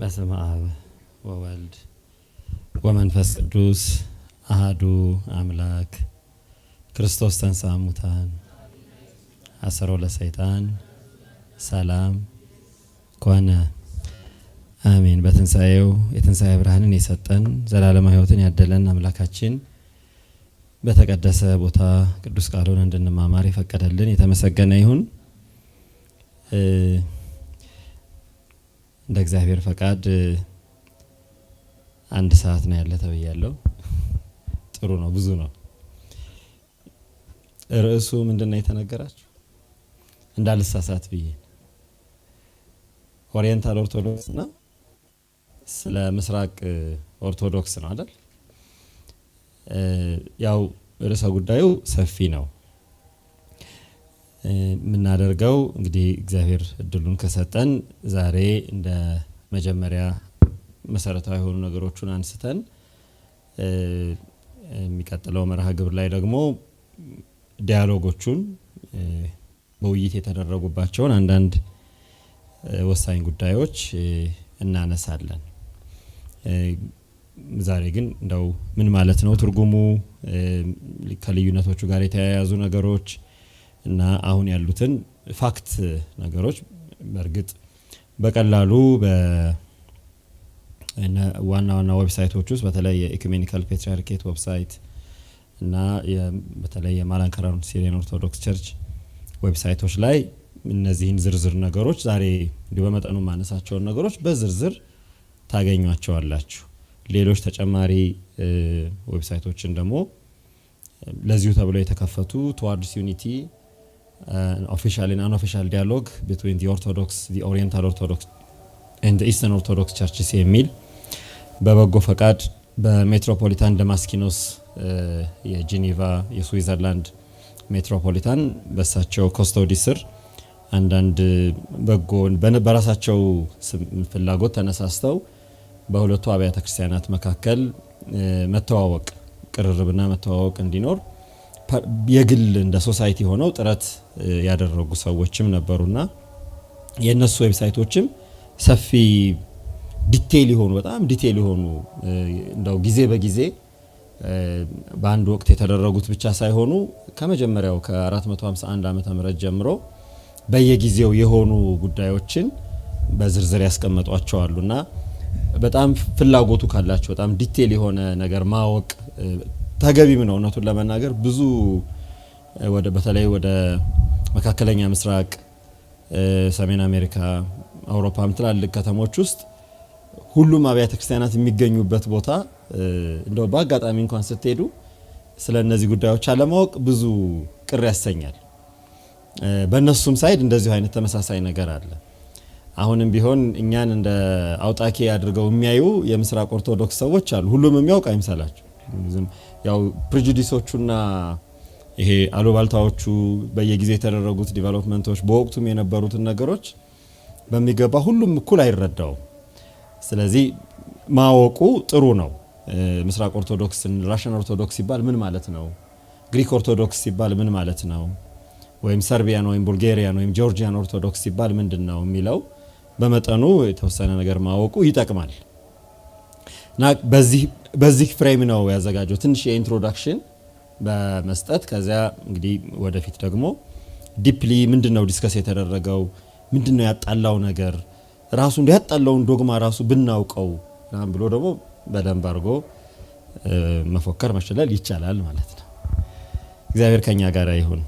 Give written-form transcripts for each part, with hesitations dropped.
በስመ አብ ወወልድ ወመንፈስ ቅዱስ አሐዱ አምላክ ክርስቶስ ተንሥአ እሙታን አሰሮ ለሰይጣን ሰላም ኮነ አሜን። በትንሣኤው የትንሣኤ ብርሃንን የሰጠን ዘላለማዊ ሕይወትን ያደለን አምላካችን በተቀደሰ ቦታ ቅዱስ ቃሉን እንድንማማር የፈቀደልን የተመሰገነ ይሁን። እንደ እግዚአብሔር ፈቃድ አንድ ሰዓት ነው ያለ ተብያለሁ። ጥሩ ነው፣ ብዙ ነው። ርዕሱ ምንድነው የተነገራችሁ? እንዳልሳሳት ብዬ ኦሪየንታል ኦርቶዶክስ እና ስለ ምስራቅ ኦርቶዶክስ ነው አይደል? ያው ርዕሰ ጉዳዩ ሰፊ ነው። የምናደርገው እንግዲህ እግዚአብሔር እድሉን ከሰጠን ዛሬ እንደ መጀመሪያ መሰረታዊ የሆኑ ነገሮችን አንስተን የሚቀጥለው መርሃ ግብር ላይ ደግሞ ዲያሎጎቹን በውይይት የተደረጉባቸውን አንዳንድ ወሳኝ ጉዳዮች እናነሳለን። ዛሬ ግን እንደው ምን ማለት ነው ትርጉሙ፣ ከልዩነቶቹ ጋር የተያያዙ ነገሮች እና አሁን ያሉትን ፋክት ነገሮች በእርግጥ በቀላሉ በዋና ዌብሳይቶች ውስጥ በተለይ የኢኩሜኒካል ፔትሪያርኬት ዌብሳይት እና በተለይ የማላንከራን ሲሪያን ኦርቶዶክስ ቸርች ዌብሳይቶች ላይ እነዚህን ዝርዝር ነገሮች ዛሬ በመጠኑ ማነሳቸውን ነገሮች በዝርዝር ታገኟቸዋላችሁ። ሌሎች ተጨማሪ ዌብሳይቶችን ደግሞ ለዚሁ ተብለው የተከፈቱ towards unity official and unofficial dialogue between the Orthodox, the Oriental Orthodox and the Eastern Orthodox churches የሚል በበጎ ፈቃድ በሜትሮፖሊታን ደማስኪኖስ የጄኔቫ የስዊዘርላንድ ሜትሮፖሊታን በሳቸው ኮስቶዲ ስር አንዳንድ በጎ በራሳቸው ፍላጎት ተነሳስተው በሁለቱ አብያተ ክርስቲያናት መካከል መተዋወቅ ቅርርብና መተዋወቅ እንዲኖር የግል እንደ ሶሳይቲ ሆነው ጥረት ያደረጉ ሰዎችም ነበሩና የነሱ ዌብሳይቶችም ሰፊ ዲቴይል የሆኑ በጣም ዲቴይል የሆኑ እንደው ጊዜ በጊዜ በአንድ ወቅት የተደረጉት ብቻ ሳይሆኑ ከመጀመሪያው ከ451 ዓመተ ምህረት ጀምሮ በየጊዜው የሆኑ ጉዳዮችን በዝርዝር ያስቀመጧቸዋሉና በጣም ፍላጎቱ ካላችሁ በጣም ዲቴይል የሆነ ነገር ማወቅ ተገቢም ነው። እውነቱን ለመናገር ብዙ በተለይ ወደ መካከለኛ ምስራቅ፣ ሰሜን አሜሪካ፣ አውሮፓም ትላልቅ ከተሞች ውስጥ ሁሉም አብያተ ክርስቲያናት የሚገኙበት ቦታ እንደው በአጋጣሚ እንኳን ስትሄዱ ስለ እነዚህ ጉዳዮች አለማወቅ ብዙ ቅር ያሰኛል። በእነሱም ሳይድ እንደዚሁ አይነት ተመሳሳይ ነገር አለ። አሁንም ቢሆን እኛን እንደ አውጣኬ አድርገው የሚያዩ የምስራቅ ኦርቶዶክስ ሰዎች አሉ። ሁሉም የሚያውቅ አይምሰላችሁ። ያው ፕሬጁዲሶቹና ይሄ አሉባልታዎቹ በየጊዜው የተደረጉት ዲቨሎፕመንቶች በወቅቱም የነበሩትን ነገሮች በሚገባ ሁሉም እኩል አይረዳው። ስለዚህ ማወቁ ጥሩ ነው። ምስራቅ ኦርቶዶክስን ራሽን ኦርቶዶክስ ሲባል ምን ማለት ነው? ግሪክ ኦርቶዶክስ ሲባል ምን ማለት ነው? ወይም ሰርቢያን ወይም ቡልጋሪያን ወይም ጆርጂያን ኦርቶዶክስ ሲባል ምንድነው የሚለው በመጠኑ የተወሰነ ነገር ማወቁ ይጠቅማል። እና በዚህ ፍሬም ነው ያዘጋጀው ትንሽ የኢንትሮዳክሽን በመስጠት ከዚያ እንግዲህ ወደፊት ደግሞ ዲፕሊ ምንድነው ዲስከስ የተደረገው፣ ምንድነው ያጣላው ነገር ራሱ እንዲያጣላውን ዶግማ ራሱ ብናውቀው ብሎ ደግሞ በደንብ አድርጎ መፎከር መሸለል ይቻላል ማለት ነው። እግዚአብሔር ከኛ ጋር ይሁን።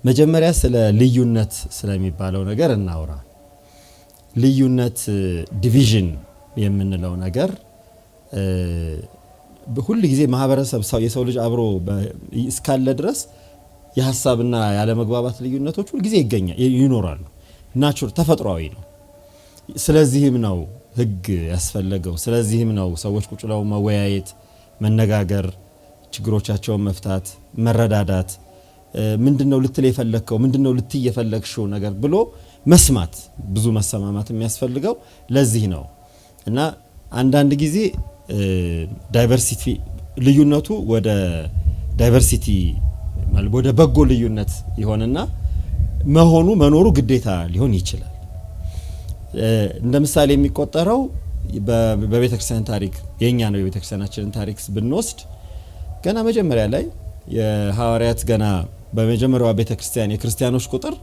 መጀመሪያ ስለ ልዩነት ስለሚባለው ነገር እናውራ። ልዩነት ዲቪዥን የምንለው ነገር ሁሉ ጊዜ ማህበረሰብ የሰው ልጅ አብሮ እስካለ ድረስ የሐሳብና ያለ መግባባት ልዩነቶች ሁሉ ጊዜ ይኖራሉ። ናቹራል ተፈጥሯዊ ነው። ስለዚህም ነው ህግ ያስፈልገው። ስለዚህም ነው ሰዎች ቁጭ ብለው መወያየት፣ መነጋገር፣ ችግሮቻቸውን መፍታት፣ መረዳዳት ምንድነው ልትል የፈለከው ምንድነው ልትይ የፈለክሽው ነገር ብሎ መስማት ብዙ መሰማማት የሚያስፈልገው ለዚህ ነው። እና አንዳንድ ጊዜ ዳይቨርሲቲ ልዩነቱ ወደ ዳይቨርሲቲ ማለት ወደ በጎ ልዩነት ይሆንና መኖሩ ግዴታ ሊሆን ይችላል። እንደ ምሳሌ የሚቆጠረው በቤተክርስቲያን ታሪክ የኛ ነው። የቤተክርስቲያናችንን ታሪክ ብንወስድ ገና መጀመሪያ ላይ የሐዋርያት ገና በመጀመሪያዋ ቤተክርስቲያን የክርስቲያኖች ቁጥር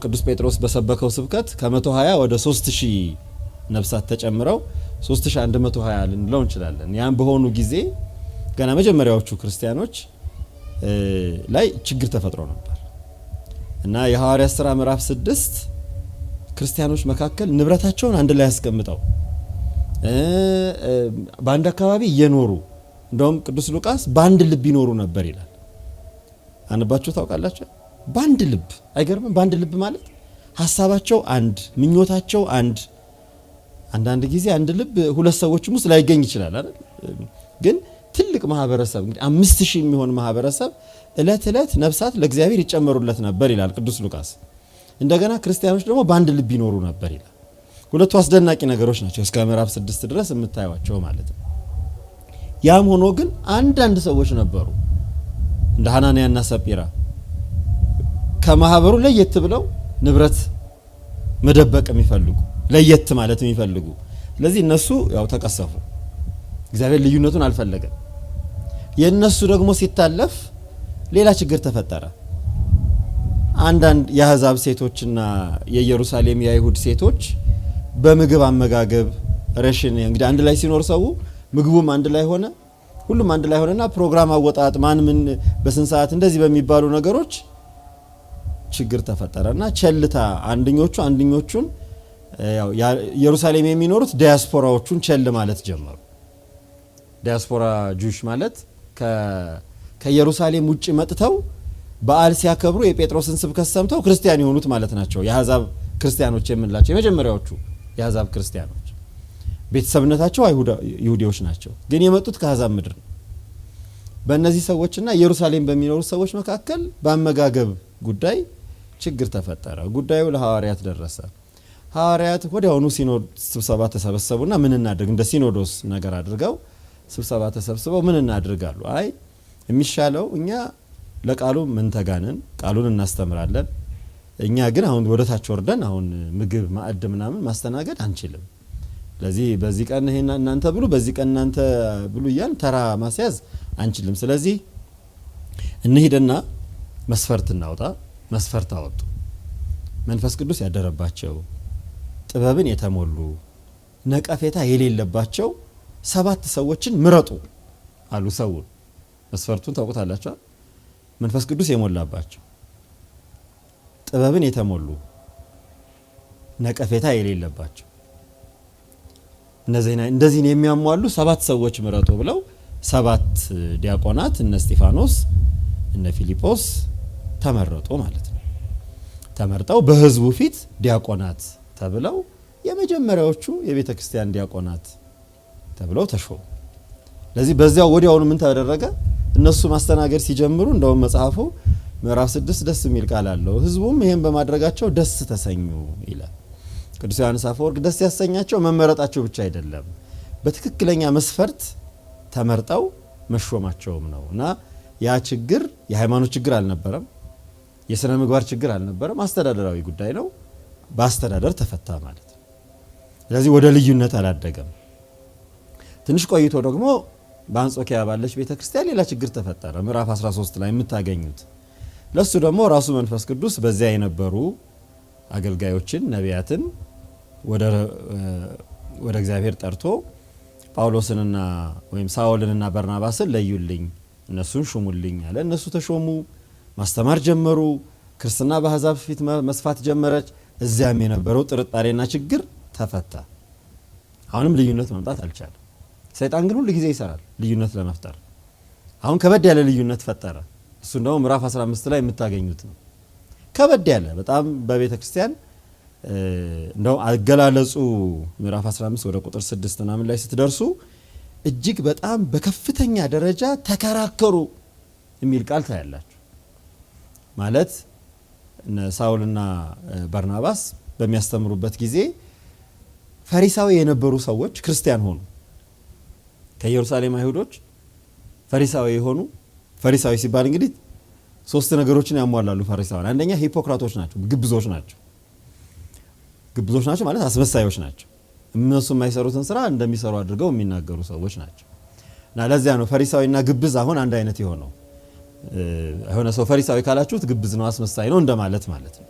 ቅዱስ ጴጥሮስ በሰበከው ስብከት ከ120 ወደ 3000 ነፍሳት ተጨምረው 3120 ልንለው እንችላለን። ያን በሆኑ ጊዜ ገና መጀመሪያዎቹ ክርስቲያኖች ላይ ችግር ተፈጥሮ ነበር እና የሐዋርያት ሥራ ምዕራፍ 6 ክርስቲያኖች መካከል ንብረታቸውን አንድ ላይ ያስቀምጠው በአንድ አካባቢ እየኖሩ እንደውም ቅዱስ ሉቃስ በአንድ ልብ ይኖሩ ነበር ይላል። አንባችሁ ታውቃላችሁ? በአንድ ልብ አይገርምም? በአንድ ልብ ማለት ሐሳባቸው አንድ፣ ምኞታቸው አንድ። አንዳንድ ጊዜ አንድ ልብ ሁለት ሰዎችም ውስጥ ላይገኝ ይችላል አይደል? ግን ትልቅ ማህበረሰብ እንግዲህ 5000 የሚሆን ማህበረሰብ እለት ነፍሳት ለእግዚአብሔር ይጨመሩለት ነበር ይላል ቅዱስ ሉቃስ። እንደገና ክርስቲያኖች ደግሞ በአንድ ልብ ይኖሩ ነበር ይላል። ሁለቱ አስደናቂ ነገሮች ናቸው እስከ ምዕራፍ 6 ድረስ የምታዩዋቸው ማለት ነው። ያም ሆኖ ግን አንዳንድ ሰዎች ነበሩ እንደ ሐናንያና ሰጲራ ከማህበሩ ለየት ብለው ንብረት መደበቅ የሚፈልጉ ለየት ማለት የሚፈልጉ። ስለዚህ እነሱ ያው ተቀሰፉ። እግዚአብሔር ልዩነቱን አልፈለገም። የነሱ ደግሞ ሲታለፍ ሌላ ችግር ተፈጠረ። አንዳንድ የአሕዛብ ሴቶችና የኢየሩሳሌም የአይሁድ ሴቶች በምግብ አመጋገብ ረሽን እንግዲህ አንድ ላይ ሲኖር ሰው ምግቡም አንድ ላይ ሆነ፣ ሁሉም አንድ ላይ ሆነና ፕሮግራም አወጣጥ ማን ምን በስንት ሰዓት እንደዚህ በሚባሉ ነገሮች ችግር ተፈጠረና ቸልታ አንድኞቹን ያው ኢየሩሳሌም የሚኖሩት ዲያስፖራዎቹን ቸል ማለት ጀመሩ። ዲያስፖራ ጁሽ ማለት ከኢየሩሳሌም ውጪ መጥተው በዓል ሲያከብሩ የጴጥሮስን ስብከት ሰምተው ክርስቲያን የሆኑት ማለት ናቸው። የአሕዛብ ክርስቲያኖች የምንላቸው የመጀመሪያዎቹ የአሕዛብ ክርስቲያኖች ቤተሰብነታቸው ይሁዲዎች ናቸው፣ ግን የመጡት ከአሕዛብ ምድር ነው። በእነዚህ ሰዎችና ኢየሩሳሌም በሚኖሩ ሰዎች መካከል በአመጋገብ ጉዳይ ችግር ተፈጠረ። ጉዳዩ ለሐዋርያት ደረሰ። ሐዋርያት ወዲያውኑ ስብሰባ ተሰበሰቡና ምን እናድርግ እንደ ሲኖዶስ ነገር አድርገው ስብሰባ ተሰብስበው ምን እናድርጋሉ? አይ የሚሻለው እኛ ለቃሉ ምን ተጋነን ቃሉን እናስተምራለን። እኛ ግን አሁን ወደታች ወርደን አሁን ምግብ ማዕድ ምናምን ማስተናገድ አንችልም። ስለዚህ በዚህ ቀን ይሄን እናንተ ብሉ፣ በዚህ ቀን እናንተ ብሉ እያል ተራ ማስያዝ አንችልም። ስለዚህ እንሂድና መስፈርት እናውጣ። መስፈርት አወጡ። መንፈስ ቅዱስ ያደረባቸው ጥበብን የተሞሉ ነቀፌታ የሌለባቸው 7 ሰዎችን ምረጡ አሉ። ሰውን መስፈርቱን ታውቁታላችሁ። መንፈስ ቅዱስ የሞላባቸው ጥበብን የተሞሉ ነቀፌታ የሌለባቸው እንደዚህን የሚያሟሉ 7 ሰዎች ምረጡ ብለው 7 ዲያቆናት እነ እስጢፋኖስ እነ ፊልጶስ ተመረጡ ማለት ነው። ተመርጠው በሕዝቡ ፊት ዲያቆናት ተብለው የመጀመሪያዎቹ የቤተ ክርስቲያን ዲያቆናት ተብለው ተሾሙ። ለዚህ በዚያው ወዲያውኑ ምን ተደረገ? እነሱ ማስተናገድ ሲጀምሩ እንደውም መጽሐፉ ምዕራፍ 6 ደስ የሚል ቃል አለው። ሕዝቡም ይሄን በማድረጋቸው ደስ ተሰኙ ይላል። ቅዱስ ዮሐንስ አፈወርቅ ደስ ያሰኛቸው መመረጣቸው ብቻ አይደለም፣ በትክክለኛ መስፈርት ተመርጠው መሾማቸውም ነው። እና ያ ችግር የሃይማኖት ችግር አልነበረም፣ የሥነ ምግባር ችግር አልነበረም፣ አስተዳደራዊ ጉዳይ ነው። በአስተዳደር ተፈታ ማለት ነው። ስለዚህ ወደ ልዩነት አላደገም። ትንሽ ቆይቶ ደግሞ በአንጾኪያ ባለች ቤተክርስቲያን ሌላ ችግር ተፈጠረ። ምዕራፍ 13 ላይ የምታገኙት ለሱ ደግሞ ራሱ መንፈስ ቅዱስ በዚያ የነበሩ አገልጋዮችን ነቢያትን ወደ እግዚአብሔር ጠርቶ ጳውሎስንና ወይም ሳኦልንና በርናባስን ለዩልኝ፣ እነሱን ሹሙልኝ አለ። እነሱ ተሾሙ፣ ማስተማር ጀመሩ። ክርስትና በአሕዛብ ፊት መስፋት ጀመረች። እዚያም የነበረው ጥርጣሬና ችግር ተፈታ። አሁንም ልዩነት መምጣት አልቻለም። ሰይጣን ግን ሁሉ ጊዜ ይሰራል ልዩነት ለመፍጠር። አሁን ከበድ ያለ ልዩነት ፈጠረ። እሱ እንደው ምዕራፍ 15 ላይ የምታገኙት ነው። ከበድ ያለ በጣም በቤተ ክርስቲያን እንደው አገላለጹ ምዕራፍ 15 ወደ ቁጥር 6 ምናምን ላይ ስትደርሱ እጅግ በጣም በከፍተኛ ደረጃ ተከራከሩ የሚል ቃል ታያላችሁ። ማለት ሳውልና በርናባስ በሚያስተምሩበት ጊዜ ፈሪሳዊ የነበሩ ሰዎች ክርስቲያን ሆኑ። ከኢየሩሳሌም አይሁዶች ፈሪሳዊ የሆኑ ፈሪሳዊ ሲባል እንግዲህ 3 ነገሮችን ያሟላሉ ፈሪሳውያን። አንደኛ ሂፖክራቶች ናቸው፣ ግብዞች ናቸው። ግብዞች ናቸው ማለት አስመሳዮች ናቸው። እነሱ የማይሰሩትን ስራ እንደሚሰሩ አድርገው የሚናገሩ ሰዎች ናቸው። እና ለዚያ ነው ፈሪሳዊና ግብዝ አሁን አንድ አይነት የሆነው። የሆነ ሰው ፈሪሳዊ ካላችሁት ግብዝ ነው አስመሳይ ነው እንደማለት ማለት ነው።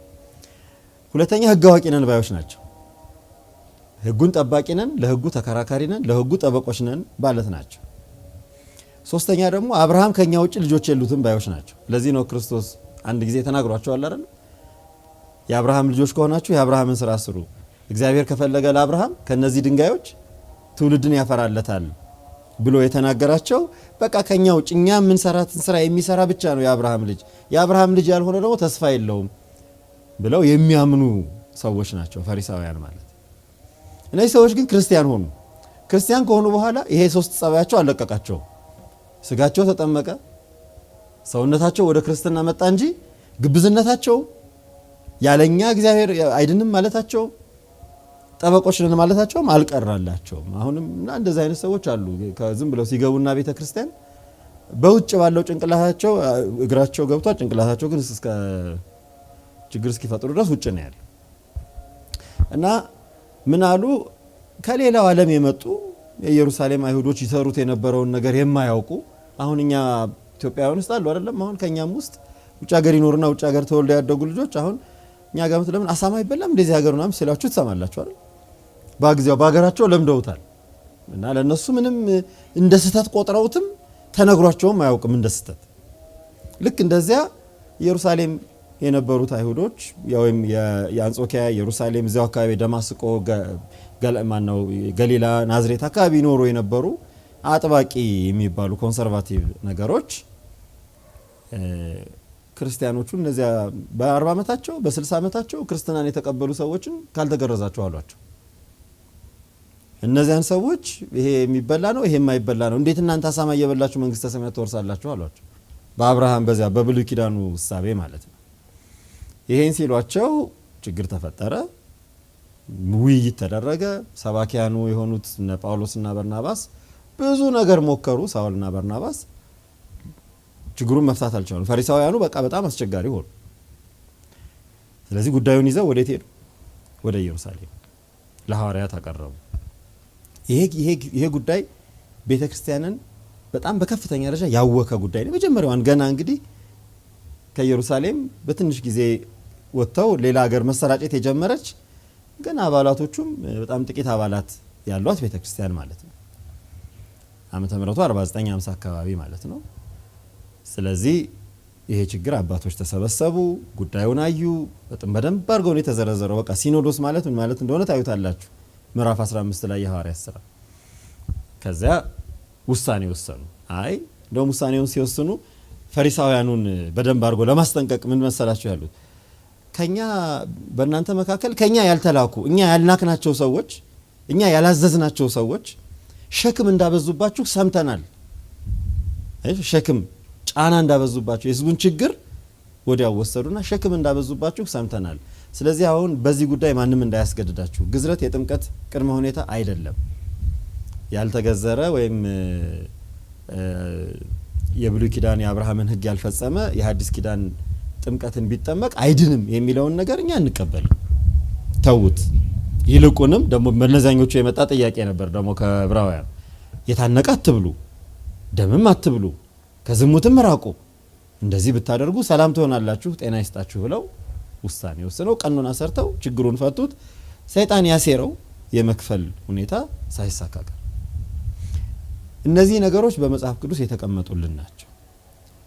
ሁለተኛ ህግ አዋቂ ነን ባዮች ናቸው። ህጉን ጠባቂ ነን፣ ለህጉ ተከራካሪ ነን፣ ለህጉ ጠበቆች ነን ማለት ናቸው። ሶስተኛ ደግሞ አብርሃም ከኛ ውጭ ልጆች የሉትም ባዮች ናቸው። ለዚህ ነው ክርስቶስ አንድ ጊዜ ተናግሯቸዋል አይደል? የአብርሃም ልጆች ከሆናችሁ የአብርሃምን ስራ ስሩ፣ እግዚአብሔር ከፈለገ ለአብርሃም ከነዚህ ድንጋዮች ትውልድን ያፈራለታል ብሎ የተናገራቸው በቃ ከኛ ውጭ እኛ የምንሰራትን ስራ የሚሰራ ብቻ ነው የአብርሃም ልጅ፣ የአብርሃም ልጅ ያልሆነ ደግሞ ተስፋ የለውም ብለው የሚያምኑ ሰዎች ናቸው ፈሪሳውያን ማለት። እነዚህ ሰዎች ግን ክርስቲያን ሆኑ። ክርስቲያን ከሆኑ በኋላ ይሄ ሶስት ጸባያቸው አለቀቃቸው። ስጋቸው ተጠመቀ፣ ሰውነታቸው ወደ ክርስትና መጣ እንጂ ግብዝነታቸው ያለኛ እግዚአብሔር አይድንም ማለታቸው ጠበቆች ነን ማለታቸውም አልቀራላቸውም። አሁንም እና እንደዚህ አይነት ሰዎች አሉ። ዝም ብለው ሲገቡና ቤተ ክርስቲያን በውጭ ባለው ጭንቅላታቸው እግራቸው ገብቷል፣ ጭንቅላታቸው ግን እስከ ችግር እስኪፈጥሩ ድረስ ውጭ ነው ያለው። እና ምን አሉ? ከሌላው ዓለም የመጡ የኢየሩሳሌም አይሁዶች ይሰሩት የነበረውን ነገር የማያውቁ አሁን እኛ ኢትዮጵያውያን ውስጥ አሉ አይደለም? አሁን ከኛም ውስጥ ውጭ ሀገር ይኖሩና ውጭ ሀገር ተወልደው ያደጉ ልጆች አሁን እኛ ጋር ለምን አሳማ ይበላም እንደዚህ ሀገር ምናምን ሲላችሁ ትሰማላችሁ አይደል? በጊዜው በሀገራቸው ለምደውታል እና ለነሱ ምንም እንደ ስህተት ቆጥረውትም ተነግሯቸውም አያውቅም እንደ ስህተት። ልክ እንደዚያ ኢየሩሳሌም የነበሩት አይሁዶች ወይም የአንጾኪያ ኢየሩሳሌም እዚያው አካባቢ ደማስቆ ገሊላ ናዝሬት አካባቢ ይኖሩ የነበሩ አጥባቂ የሚባሉ ኮንሰርቫቲቭ ነገሮች ክርስቲያኖቹ እነዚያ በ40 ዓመታቸው በ60 ዓመታቸው ክርስትናን የተቀበሉ ሰዎችን ካልተገረዛቸው አሏቸው። እነዚያን ሰዎች ይሄ የሚበላ ነው ይሄ የማይበላ ነው እንዴት እናንተ አሳማ እየበላችሁ መንግስተ ሰማያት ትወርሳላችሁ አሏቸው። በአብርሃም በዚያ በብሉይ ኪዳኑ እሳቤ ማለት ነው። ይሄን ሲሏቸው ችግር ተፈጠረ። ውይይት ተደረገ። ሰባኪያኑ የሆኑት እነ ጳውሎስና በርናባስ ብዙ ነገር ሞከሩ። ሳውልና በርናባስ ችግሩን መፍታት አልቻሉም። ፈሪሳውያኑ በቃ በጣም አስቸጋሪ ሆኑ። ስለዚህ ጉዳዩን ይዘው ወዴት ሄዱ? ወደ ኢየሩሳሌም ለሐዋርያት አቀረቡ። ይሄ ጉዳይ ቤተክርስቲያንን በጣም በከፍተኛ ደረጃ ያወከ ጉዳይ ነው። መጀመሪያዋን ገና እንግዲህ ከኢየሩሳሌም በትንሽ ጊዜ ወጥተው ሌላ ሀገር መሰራጨት የጀመረች ገና አባላቶቹም በጣም ጥቂት አባላት ያሏት ቤተክርስቲያን ማለት ነው። ዓመተ ምህረቱ 49-50 አካባቢ ማለት ነው። ስለዚህ ይሄ ችግር አባቶች ተሰበሰቡ፣ ጉዳዩን አዩ። በደንብ አድርገው ነው የተዘረዘረው። በቃ ሲኖዶስ ማለት ምን ማለት እንደሆነ ታዩታላችሁ ምዕራፍ 15 ላይ የሐዋርያት ሥራ። ከዚያ ውሳኔ ወሰኑ። አይ እንደውም ውሳኔውን ሲወስኑ ፈሪሳውያኑን በደንብ አድርጎ ለማስጠንቀቅ ምን መሰላችሁ ያሉት? ከኛ በእናንተ መካከል ከኛ ያልተላኩ እኛ ያልናክናቸው ሰዎች እኛ ያላዘዝናቸው ሰዎች ሸክም እንዳበዙባችሁ ሰምተናል። ሸክም ጫና እንዳበዙባችሁ የሕዝቡን ችግር ወዲያው ወሰዱና ሸክም እንዳበዙባችሁ ሰምተናል። ስለዚህ አሁን በዚህ ጉዳይ ማንም እንዳያስገድዳችሁ። ግዝረት የጥምቀት ቅድመ ሁኔታ አይደለም። ያልተገዘረ ወይም የብሉይ ኪዳን የአብርሃምን ሕግ ያልፈጸመ የሐዲስ ኪዳን ጥምቀትን ቢጠመቅ አይድንም የሚለውን ነገር እኛ እንቀበልም። ተውት። ይልቁንም ደግሞ መነዛኞቹ የመጣ ጥያቄ ነበር ደግሞ ከዕብራውያን የታነቀ አትብሉ፣ ደምም አትብሉ፣ ከዝሙትም ራቁ፣ እንደዚህ ብታደርጉ ሰላም ትሆናላችሁ፣ ጤና ይስጣችሁ ብለው ውሳኔ ወስነው ቀኖና ሰርተው ችግሩን ፈቱት። ሰይጣን ያሴረው የመክፈል ሁኔታ ሳይሳካ ቀረ። እነዚህ ነገሮች በመጽሐፍ ቅዱስ የተቀመጡልን ናቸው።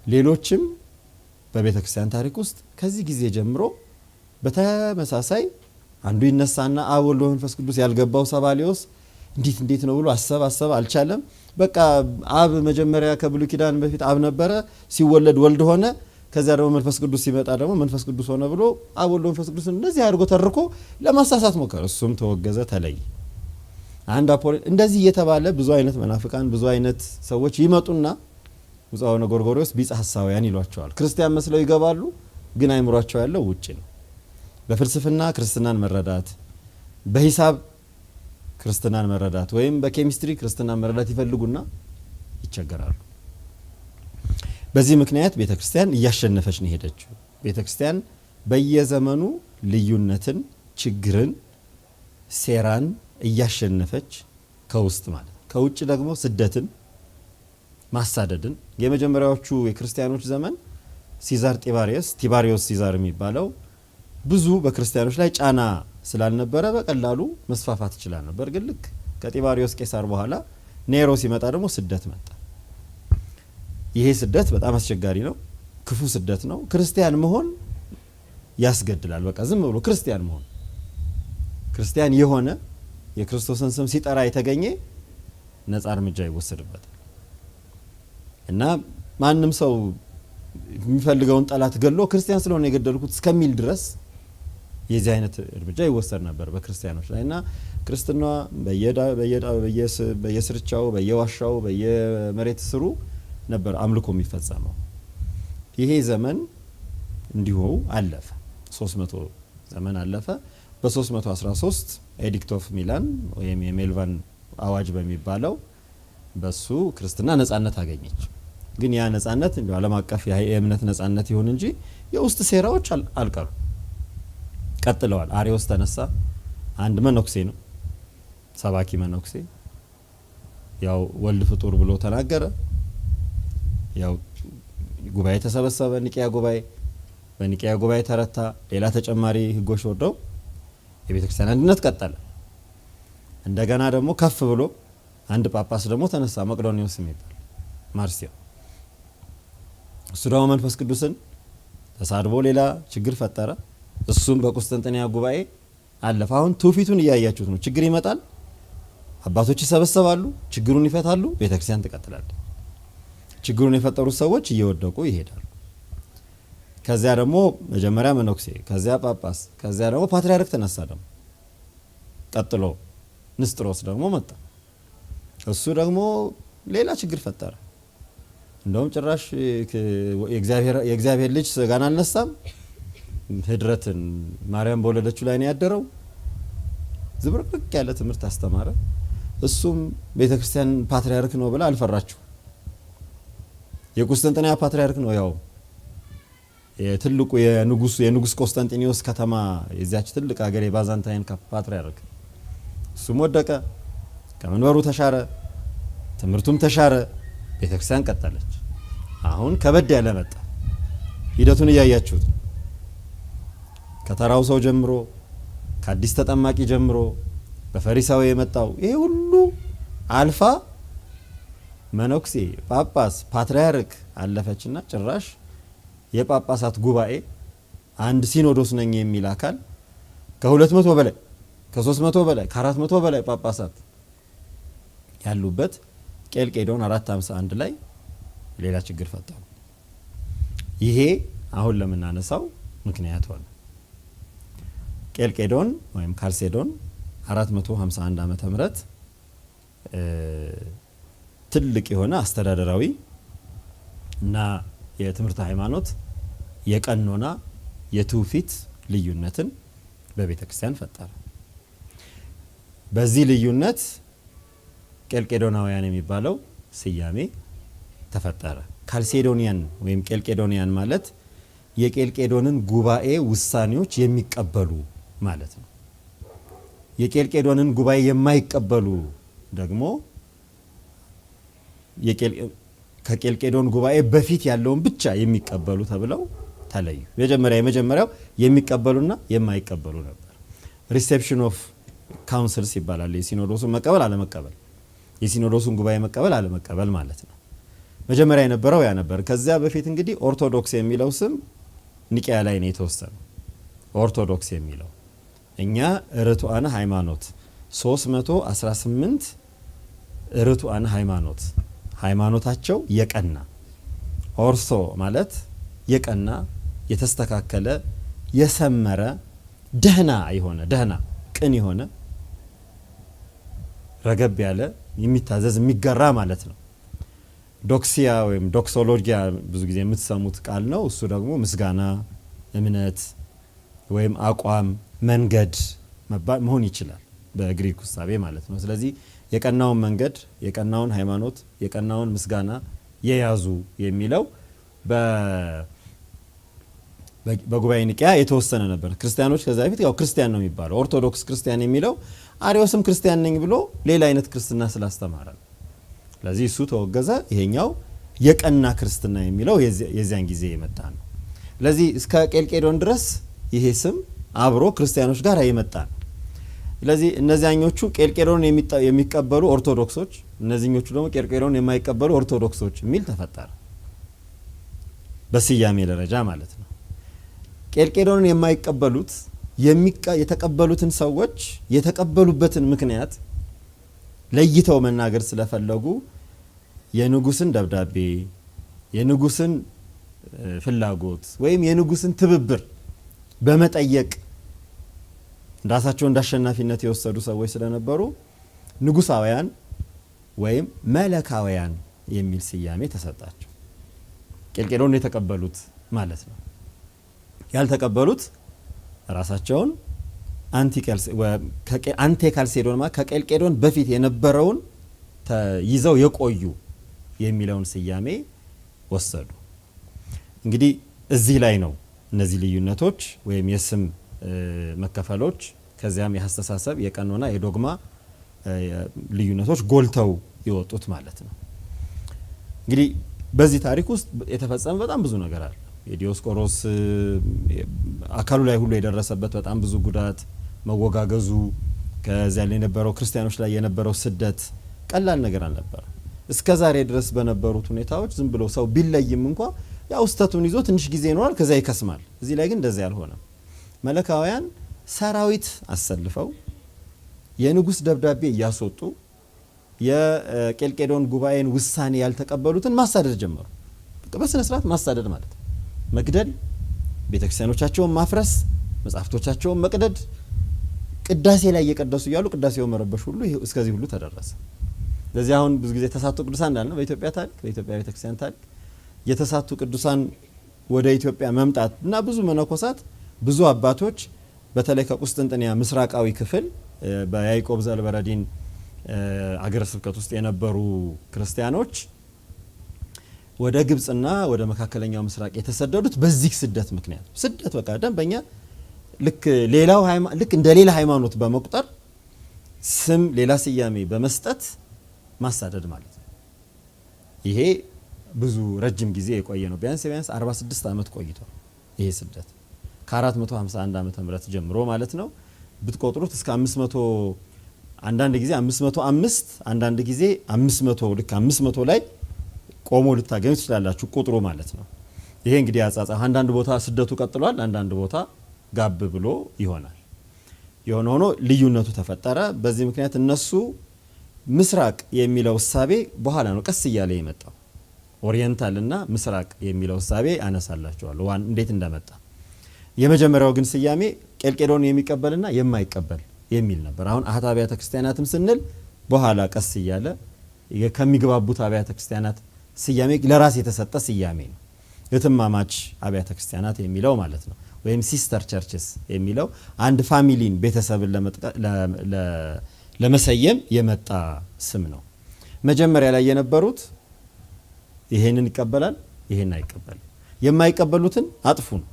ሌሎችም በቤተ ክርስቲያን ታሪክ ውስጥ ከዚህ ጊዜ ጀምሮ በተመሳሳይ አንዱ ይነሳና አብ ወልድ መንፈስ ቅዱስ ያልገባው ሰባሊዮስ እንዴት ነው ብሎ አሰብ አልቻለም። በቃ አብ መጀመሪያ ከብሉይ ኪዳን በፊት አብ ነበረ፣ ሲወለድ ወልድ ሆነ፣ ከዚያ ደግሞ መንፈስ ቅዱስ ሲመጣ ደግሞ መንፈስ ቅዱስ ሆነ ብሎ አብ ወልድ መንፈስ ቅዱስ እንደዚህ አድርጎ ተርኮ ለማሳሳት ሞከረ። እሱም ተወገዘ፣ ተለየ። አንድ አፖሎን እንደዚህ እየተባለ ብዙ አይነት መናፍቃን ብዙ አይነት ሰዎች ይመጡና ብፁዕ አቡነ ጎርጎርዮስ ቢጸ ሐሳውያን ይሏቸዋል። ክርስቲያን መስለው ይገባሉ፣ ግን አይምሯቸው ያለው ውጪ ነው። በፍልስፍና ክርስትናን መረዳት፣ በሂሳብ ክርስትናን መረዳት ወይም በኬሚስትሪ ክርስትናን መረዳት ይፈልጉና ይቸገራሉ። በዚህ ምክንያት ቤተክርስቲያን እያሸነፈች ነው ሄደችው። ቤተክርስቲያን በየዘመኑ ልዩነትን፣ ችግርን ሴራን እያሸነፈች ከውስጥ ማለት ከውጭ ደግሞ ስደትን ማሳደድን የመጀመሪያዎቹ የክርስቲያኖች ዘመን ሲዛር ቲባሪዮስ ሲዛር የሚባለው ብዙ በክርስቲያኖች ላይ ጫና ስላልነበረ በቀላሉ መስፋፋት ይችላል ነበር። ግን ልክ ከቲባሪዮስ ቄሳር በኋላ ኔሮ ሲመጣ ደግሞ ስደት መጣ። ይሄ ስደት በጣም አስቸጋሪ ነው፣ ክፉ ስደት ነው። ክርስቲያን መሆን ያስገድላል። በቃ ዝም ብሎ ክርስቲያን መሆን ክርስቲያን የሆነ የክርስቶስን ስም ሲጠራ የተገኘ ነፃ እርምጃ ይወሰድበታል እና ማንም ሰው የሚፈልገውን ጠላት ገሎ ክርስቲያን ስለሆነ የገደልኩት እስከሚል ድረስ የዚህ አይነት እርምጃ ይወሰድ ነበር በክርስቲያኖች ላይ እና ክርስትና በየስርቻው በየዋሻው በየመሬት ስሩ ነበር አምልኮ የሚፈጸመው። ይሄ ዘመን እንዲሁ አለፈ። 300 ዘመን አለፈ። በ313 ኤዲክት ኦፍ ሚላን ወይም የሜልቫን አዋጅ በሚባለው በሱ ክርስትና ነጻነት አገኘች። ግን ያ ነጻነት እንደ ዓለም አቀፍ የእምነት ነጻነት ይሁን እንጂ የውስጥ ሴራዎች አልቀሩ ቀጥለዋል። አሪዮስ ተነሳ። አንድ መነኩሴ ነው፣ ሰባኪ መነኩሴ፣ ያው ወልድ ፍጡር ብሎ ተናገረ። ያው ጉባኤ ተሰበሰበ፣ ኒቂያ ጉባኤ። በኒቂያ ጉባኤ ተረታ። ሌላ ተጨማሪ ህጎች ወርደው የቤተክርስቲያን አንድነት ቀጠለ። እንደገና ደግሞ ከፍ ብሎ አንድ ጳጳስ ደግሞ ተነሳ፣ መቅዶኒዮስ የሚባል ማርሲዮ። እሱ ደግሞ መንፈስ ቅዱስን ተሳድቦ ሌላ ችግር ፈጠረ። እሱም በቁስጥንጥንያ ጉባኤ አለፈ። አሁን ትውፊቱን እያያችሁት ነው። ችግር ይመጣል፣ አባቶች ይሰበሰባሉ፣ ችግሩን ይፈታሉ፣ ቤተክርስቲያን ትቀጥላለች። ችግሩን የፈጠሩት ሰዎች እየወደቁ ይሄዳሉ። ከዚያ ደግሞ መጀመሪያ መነኩሴ፣ ከዚያ ጳጳስ፣ ከዚያ ደግሞ ፓትርያርክ ተነሳ። ደግሞ ቀጥሎ ንስጥሮስ ደግሞ መጣ። እሱ ደግሞ ሌላ ችግር ፈጠረ። እንደውም ጭራሽ የእግዚአብሔር ልጅ ስጋን አልነሳም፣ ህድረትን ማርያም በወለደችው ላይ ነው ያደረው። ዝብርቅርቅ ያለ ትምህርት አስተማረ። እሱም ቤተክርስቲያን ፓትርያርክ ነው ብላ አልፈራችሁ። የቁስጥንጥንያ ፓትርያርክ ነው፣ ያው የትልቁ የንጉስ ቆስጠንጢኖስ ከተማ የዚያች ትልቅ ሀገር የባዛንታይን ፓትርያርክ። እሱም ወደቀ፣ ከመንበሩ ተሻረ፣ ትምህርቱም ተሻረ፣ ቤተክርስቲያን ቀጠለች። አሁን ከበድ ያለ መጣ። ሂደቱን እያያችሁት ከተራው ሰው ጀምሮ ከአዲስ ተጠማቂ ጀምሮ በፈሪሳዊ የመጣው ይሄ ሁሉ አልፋ መነኩሴ፣ ጳጳስ፣ ፓትርያርክ አለፈችና ጭራሽ የጳጳሳት ጉባኤ አንድ ሲኖዶስ ነኝ የሚል አካል ከ200 በላይ ከ300 በላይ ከ400 በላይ ጳጳሳት ያሉበት ቄልቄዶን 451 ላይ ሌላ ችግር ፈጠሩ። ይሄ አሁን ለምናነሳው ምክንያት ሆነ። ቄልቄዶን ወይም ካልሴዶን 451 ዓመተ ምህረት ትልቅ የሆነ አስተዳደራዊ እና የትምህርት ሃይማኖት የቀኖና የትውፊት ልዩነትን በቤተክርስቲያን ፈጠረ። በዚህ ልዩነት ቄልቄዶናውያን የሚባለው ስያሜ ተፈጠረ። ካልሴዶኒያን ወይም ቄልቄዶኒያን ማለት የቄልቄዶንን ጉባኤ ውሳኔዎች የሚቀበሉ ማለት ነው። የቄልቄዶንን ጉባኤ የማይቀበሉ ደግሞ ከቄልቄዶን ጉባኤ በፊት ያለውን ብቻ የሚቀበሉ ተብለው ተለዩ። የመጀመሪያው የሚቀበሉና የማይቀበሉ ነበር። ሪሴፕሽን ኦፍ ካውንስልስ ይባላል። የሲኖዶሱን መቀበል አለመቀበል፣ የሲኖዶሱን ጉባኤ መቀበል አለመቀበል ማለት ነው። መጀመሪያ የነበረው ያ ነበር። ከዚያ በፊት እንግዲህ ኦርቶዶክስ የሚለው ስም ኒቂያ ላይ ነው የተወሰነው። ኦርቶዶክስ የሚለው እኛ ርቱዓነ ሃይማኖት 318 ርቱዓነ ሃይማኖት ሃይማኖታቸው የቀና ኦርሶ ማለት የቀና የተስተካከለ የሰመረ ደህና ቅን የሆነ ረገብ ያለ የሚታዘዝ የሚገራ ማለት ነው። ዶክሲያ ወይም ዶክሶሎጂያ ብዙ ጊዜ የምትሰሙት ቃል ነው። እሱ ደግሞ ምስጋና፣ እምነት ወይም አቋም፣ መንገድ መሆን ይችላል በግሪክ ውሳቤ ማለት ነው። ስለዚህ የቀናውን መንገድ፣ የቀናውን ሃይማኖት፣ የቀናውን ምስጋና የያዙ የሚለው በጉባኤ ኒቂያ የተወሰነ ነበር። ክርስቲያኖች ከዛ በፊት ያው ክርስቲያን ነው የሚባለው ኦርቶዶክስ ክርስቲያን የሚለው አሪዮስም ክርስቲያን ነኝ ብሎ ሌላ አይነት ክርስትና ስላስተማረ ስለዚህ እሱ ተወገዘ። ይሄኛው የቀና ክርስትና የሚለው የዚያን ጊዜ የመጣ ነው። ስለዚህ እስከ ቄልቄዶን ድረስ ይሄ ስም አብሮ ክርስቲያኖች ጋር የመጣ ነው። ስለዚህ እነዚያኞቹ ቄልቄዶን የሚቀበሉ ኦርቶዶክሶች፣ እነዚህኞቹ ደግሞ ቄልቄዶን የማይቀበሉ ኦርቶዶክሶች የሚል ተፈጠረ በስያሜ ደረጃ ማለት ነው። ቄልቄዶንን የማይቀበሉት የተቀበሉትን ሰዎች የተቀበሉበትን ምክንያት ለይተው መናገር ስለፈለጉ የንጉስን ደብዳቤ፣ የንጉስን ፍላጎት ወይም የንጉስን ትብብር በመጠየቅ ራሳቸው እንዳሸናፊነት የወሰዱ ሰዎች ስለነበሩ ንጉሳውያን ወይም መለካውያን የሚል ስያሜ ተሰጣቸው። ቄልቄዶን የተቀበሉት ማለት ነው። ያልተቀበሉት ራሳቸውን አንቴካልሴዶን ማለት ከቄልቄዶን በፊት የነበረውን ይዘው የቆዩ የሚለውን ስያሜ ወሰዱ። እንግዲህ እዚህ ላይ ነው እነዚህ ልዩነቶች ወይም የስም መከፈሎች ከዚያም የአስተሳሰብ የቀኖና የዶግማ ልዩነቶች ጎልተው የወጡት ማለት ነው። እንግዲህ በዚህ ታሪክ ውስጥ የተፈጸመ በጣም ብዙ ነገር አለ። የዲዮስቆሮስ አካሉ ላይ ሁሉ የደረሰበት በጣም ብዙ ጉዳት፣ መወጋገዙ፣ ከዚያ ላይ የነበረው ክርስቲያኖች ላይ የነበረው ስደት ቀላል ነገር አልነበረም። እስከ ዛሬ ድረስ በነበሩት ሁኔታዎች ዝም ብሎ ሰው ቢለይም እንኳ ያው ስተቱን ይዞ ትንሽ ጊዜ ይኖራል፣ ከዛ ይከስማል። እዚህ ላይ ግን እንደዚህ አልሆነም። መለካውያን ሰራዊት አሰልፈው የንጉስ ደብዳቤ እያስወጡ የቄልቄዶን ጉባኤን ውሳኔ ያልተቀበሉትን ማሳደድ ጀመሩ። በስነ ስርዓት ማሳደድ ማለት መግደል፣ ቤተክርስቲያኖቻቸውን ማፍረስ፣ መጻሕፍቶቻቸውን መቅደድ፣ ቅዳሴ ላይ እየቀደሱ እያሉ ቅዳሴውን መረበሽ ሁሉ እስከዚህ ሁሉ ተደረሰ። ለዚህ አሁን ብዙ ጊዜ ተሳቱ ቅዱሳን እንዳልነው በኢትዮጵያ ታሪክ በኢትዮጵያ ቤተክርስቲያን ታሪክ የተሳቱ ቅዱሳን ወደ ኢትዮጵያ መምጣት እና ብዙ መነኮሳት ብዙ አባቶች በተለይ ከቁስጥንጥንያ ምስራቃዊ ክፍል በያዕቆብ ዘልበረዲን አገረ ስብከት ውስጥ የነበሩ ክርስቲያኖች ወደ ግብጽና ወደ መካከለኛው ምስራቅ የተሰደዱት በዚህ ስደት ምክንያት ስደት በቃ ደንበኛ ልክ እንደ ሌላ ሃይማኖት በመቁጠር ስም ሌላ ስያሜ በመስጠት ማሳደድ ማለት ነው። ይሄ ብዙ ረጅም ጊዜ የቆየ ነው። ቢያንስ 46 ዓመት ቆይቷል ይሄ ስደት ከ451 ዓመተ ምህረት ጀምሮ ማለት ነው። ብትቆጥሩት እስከ 500 አንዳንድ ጊዜ 505 አንዳንድ ጊዜ 500 ልክ 500 ላይ ቆሞ ልታገኙ ትችላላችሁ ቁጥሩ ማለት ነው። ይሄ እንግዲህ አጻጻፍ አንዳንድ ቦታ ስደቱ ቀጥሏል፣ አንዳንድ ቦታ ጋብ ብሎ ይሆናል። የሆነ ሆኖ ልዩነቱ ተፈጠረ። በዚህ ምክንያት እነሱ ምስራቅ የሚለው እሳቤ በኋላ ነው ቀስ እያለ የመጣው። ኦሪየንታል እና ምስራቅ የሚለው እሳቤ አነሳላችኋለሁ እንዴት እንደመጣ። የመጀመሪያው ግን ስያሜ ቄልቄዶን የሚቀበልና የማይቀበል የሚል ነበር። አሁን አህት አብያተ ክርስቲያናትም ስንል በኋላ ቀስ እያለ ከሚግባቡት አብያተ ክርስቲያናት ስያሜ ለራስ የተሰጠ ስያሜ ነው። እህትማማች አብያተ ክርስቲያናት የሚለው ማለት ነው። ወይም ሲስተር ቸርችስ የሚለው አንድ ፋሚሊን ቤተሰብን ለመሰየም የመጣ ስም ነው። መጀመሪያ ላይ የነበሩት ይሄንን ይቀበላል፣ ይሄን አይቀበል፣ የማይቀበሉትን አጥፉ ነው፣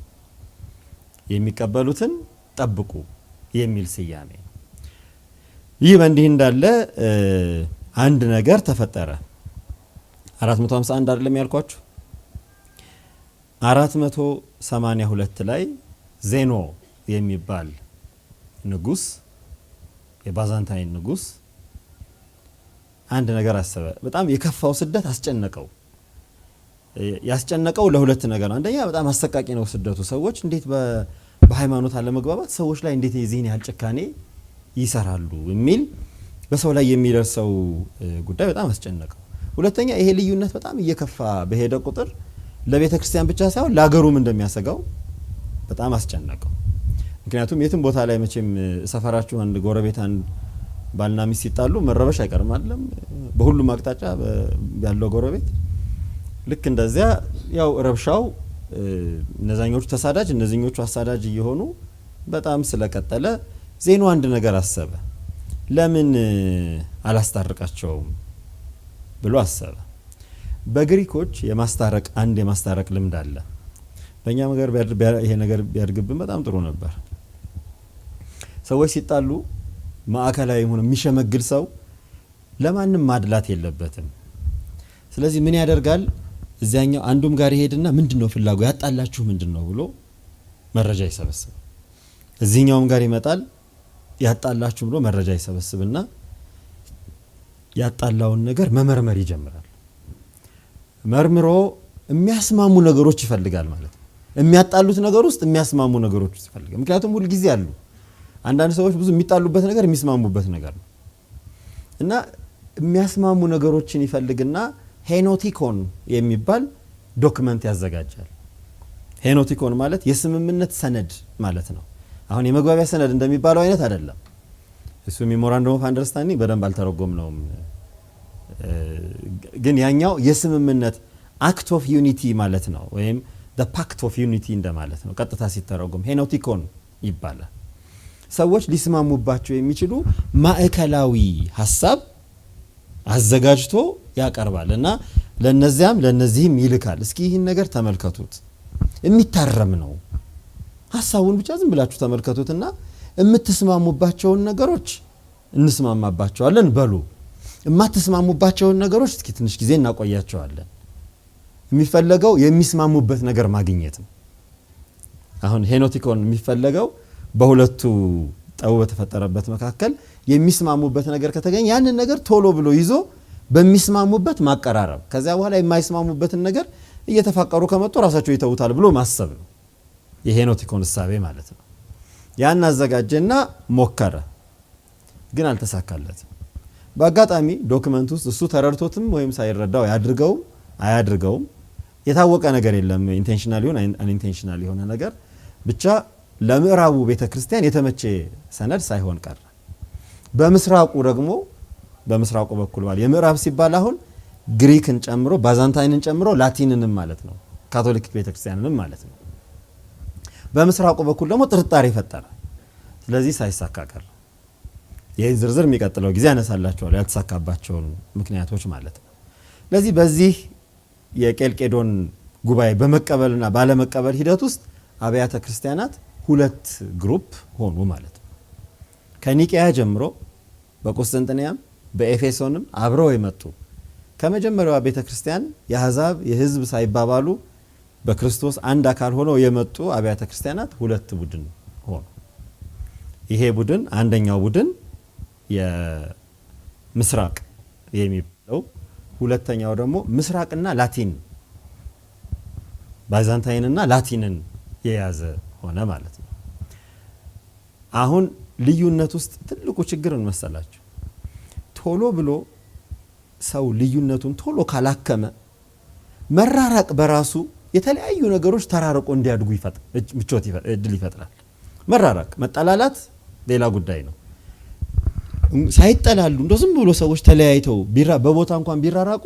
የሚቀበሉትን ጠብቁ የሚል ስያሜ ነው። ይህ በእንዲህ እንዳለ አንድ ነገር ተፈጠረ። 451 አይደለም ያልኳችሁ 482 ላይ ዜኖ የሚባል ንጉስ የባዛንታይን ንጉስ አንድ ነገር አሰበ። በጣም የከፋው ስደት አስጨነቀው። ያስጨነቀው ለሁለት ነገር ነው። አንደኛ በጣም አሰቃቂ ነው ስደቱ። ሰዎች እንዴት በሃይማኖት አለመግባባት ሰዎች ላይ እንዴት የዚህን ያህል ጭካኔ ይሰራሉ የሚል በሰው ላይ የሚደርሰው ጉዳይ በጣም አስጨነቀው። ሁለተኛ ይሄ ልዩነት በጣም እየከፋ በሄደ ቁጥር ለቤተ ክርስቲያን ብቻ ሳይሆን ለሀገሩም እንደሚያሰጋው በጣም አስጨነቀው። ምክንያቱም የትም ቦታ ላይ መቼም ሰፈራችሁ አንድ ጎረቤት አንድ ባልና ሚስት ሲጣሉ መረበሽ አይቀርም አይደለም? በሁሉም አቅጣጫ ያለው ጎረቤት ልክ እንደዚያ ያው ረብሻው እነዛኞቹ ተሳዳጅ እነዚህኞቹ አሳዳጅ እየሆኑ በጣም ስለቀጠለ ዜኑ አንድ ነገር አሰበ። ለምን አላስታርቃቸውም ብሎ አሰበ። በግሪኮች የማስታረቅ ልምድ አለ። በእኛ ነገር ይሄ ነገር ቢያድግብን በጣም ጥሩ ነበር። ሰዎች ሲጣሉ ማዕከላዊ ሆኖ የሚሸመግል ሰው ለማንም ማድላት የለበትም። ስለዚህ ምን ያደርጋል? እዚያኛው አንዱም ጋር ይሄድና ምንድነው ፍላጎት ያጣላችሁ ምንድነው ብሎ መረጃ ይሰበስባል። እዚህኛውም ጋር ይመጣል ያጣላችሁ ብሎ መረጃ ይሰበስብና ያጣላውን ነገር መመርመር ይጀምራል። መርምሮ የሚያስማሙ ነገሮች ይፈልጋል ማለት ነው። የሚያጣሉት ነገር ውስጥ የሚያስማሙ ነገሮች ይፈልጋል። ምክንያቱም ሁሉ ጊዜ አሉ አንዳንድ ሰዎች ብዙ የሚጣሉበት ነገር የሚስማሙበት ነገር ነው እና የሚያስማሙ ነገሮችን ይፈልግና ሄኖቲኮን የሚባል ዶክመንት ያዘጋጃል። ሄኖቲኮን ማለት የስምምነት ሰነድ ማለት ነው። አሁን የመግባቢያ ሰነድ እንደሚባለው አይነት አይደለም። እሱ ሜሞራንደም ኦፍ አንደርስታንዲንግ በደንብ አልተረጎምነውም፣ ግን ያኛው የስምምነት አክት ኦፍ ዩኒቲ ማለት ነው፣ ወይም the pact of unity እንደማለት ነው። ቀጥታ ሲተረጎም ሄኖቲኮን ይባላል። ሰዎች ሊስማሙባቸው የሚችሉ ማዕከላዊ ሐሳብ አዘጋጅቶ ያቀርባል እና ለነዚህም ይልካል። እስኪ ይህን ነገር ተመልከቱት፣ የሚታረም ነው፣ ሐሳቡን ብቻ ዝም ብላችሁ ተመልከቱትና የምትስማሙባቸውን ነገሮች እንስማማባቸዋለን በሉ፣ የማትስማሙባቸውን ነገሮች እስኪ ትንሽ ጊዜ እናቆያቸዋለን። የሚፈለገው የሚስማሙበት ነገር ማግኘት ነው። አሁን ሄኖቲኮን የሚፈለገው በሁለቱ ጠው በተፈጠረበት መካከል የሚስማሙበት ነገር ከተገኘ ያንን ነገር ቶሎ ብሎ ይዞ በሚስማሙበት ማቀራረብ፣ ከዚያ በኋላ የማይስማሙበትን ነገር እየተፋቀሩ ከመጡ ራሳቸው ይተውታል ብሎ ማሰብ ነው የሄኖቲኮን እሳቤ ማለት ነው። ያን አዘጋጀና ሞከረ፣ ግን አልተሳካለትም። በአጋጣሚ ዶክመንት ውስጥ እሱ ተረድቶትም ወይም ሳይረዳው አያድርገውም የታወቀ ነገር የለም። ኢንቴንሽናል ይሁን አንኢንቴንሽናል የሆነ ነገር ብቻ ለምዕራቡ ቤተክርስቲያን የተመቸ ሰነድ ሳይሆን ቀረ። በምስራቁ በኩል ባለ የምዕራብ ሲባል አሁን ግሪክን ጨምሮ ባዛንታይንን ጨምሮ ላቲንንም ማለት ነው፣ ካቶሊክ ቤተክርስቲያንንም ማለት ነው። በምስራቁ በኩል ደግሞ ጥርጣሬ ፈጠረ። ስለዚህ ሳይሳካ ቀረ። ይህን ዝርዝር የሚቀጥለው ጊዜ ያነሳላቸዋል ያልተሳካባቸውን ምክንያቶች ማለት ነው። ስለዚህ በዚህ የቄልቄዶን ጉባኤ በመቀበልና ባለመቀበል ሂደት ውስጥ አብያተ ክርስቲያናት ሁለት ግሩፕ ሆኑ ማለት ነው። ከኒቂያ ጀምሮ በቁስጥንጥንያም በኤፌሶንም አብረው የመጡ ከመጀመሪያዋ ቤተክርስቲያን የአሕዛብ የሕዝብ ሳይባባሉ በክርስቶስ አንድ አካል ሆነው የመጡ አብያተ ክርስቲያናት ሁለት ቡድን ሆኑ። ይሄ ቡድን አንደኛው ቡድን የምስራቅ የሚባለው፣ ሁለተኛው ደግሞ ምስራቅና ላቲን ባይዛንታይንና ላቲንን የያዘ ሆነ ማለት ነው። አሁን ልዩነት ውስጥ ትልቁ ችግር መሰላችሁ፣ ቶሎ ብሎ ሰው ልዩነቱን ቶሎ ካላከመ መራራቅ በራሱ የተለያዩ ነገሮች ተራርቆ እንዲያድጉ ምቾት እድል ይፈጥራል። መራራቅ መጠላላት ሌላ ጉዳይ ነው። ሳይጠላሉ እንደው ዝም ብሎ ሰዎች ተለያይተው በቦታ እንኳን ቢራራቁ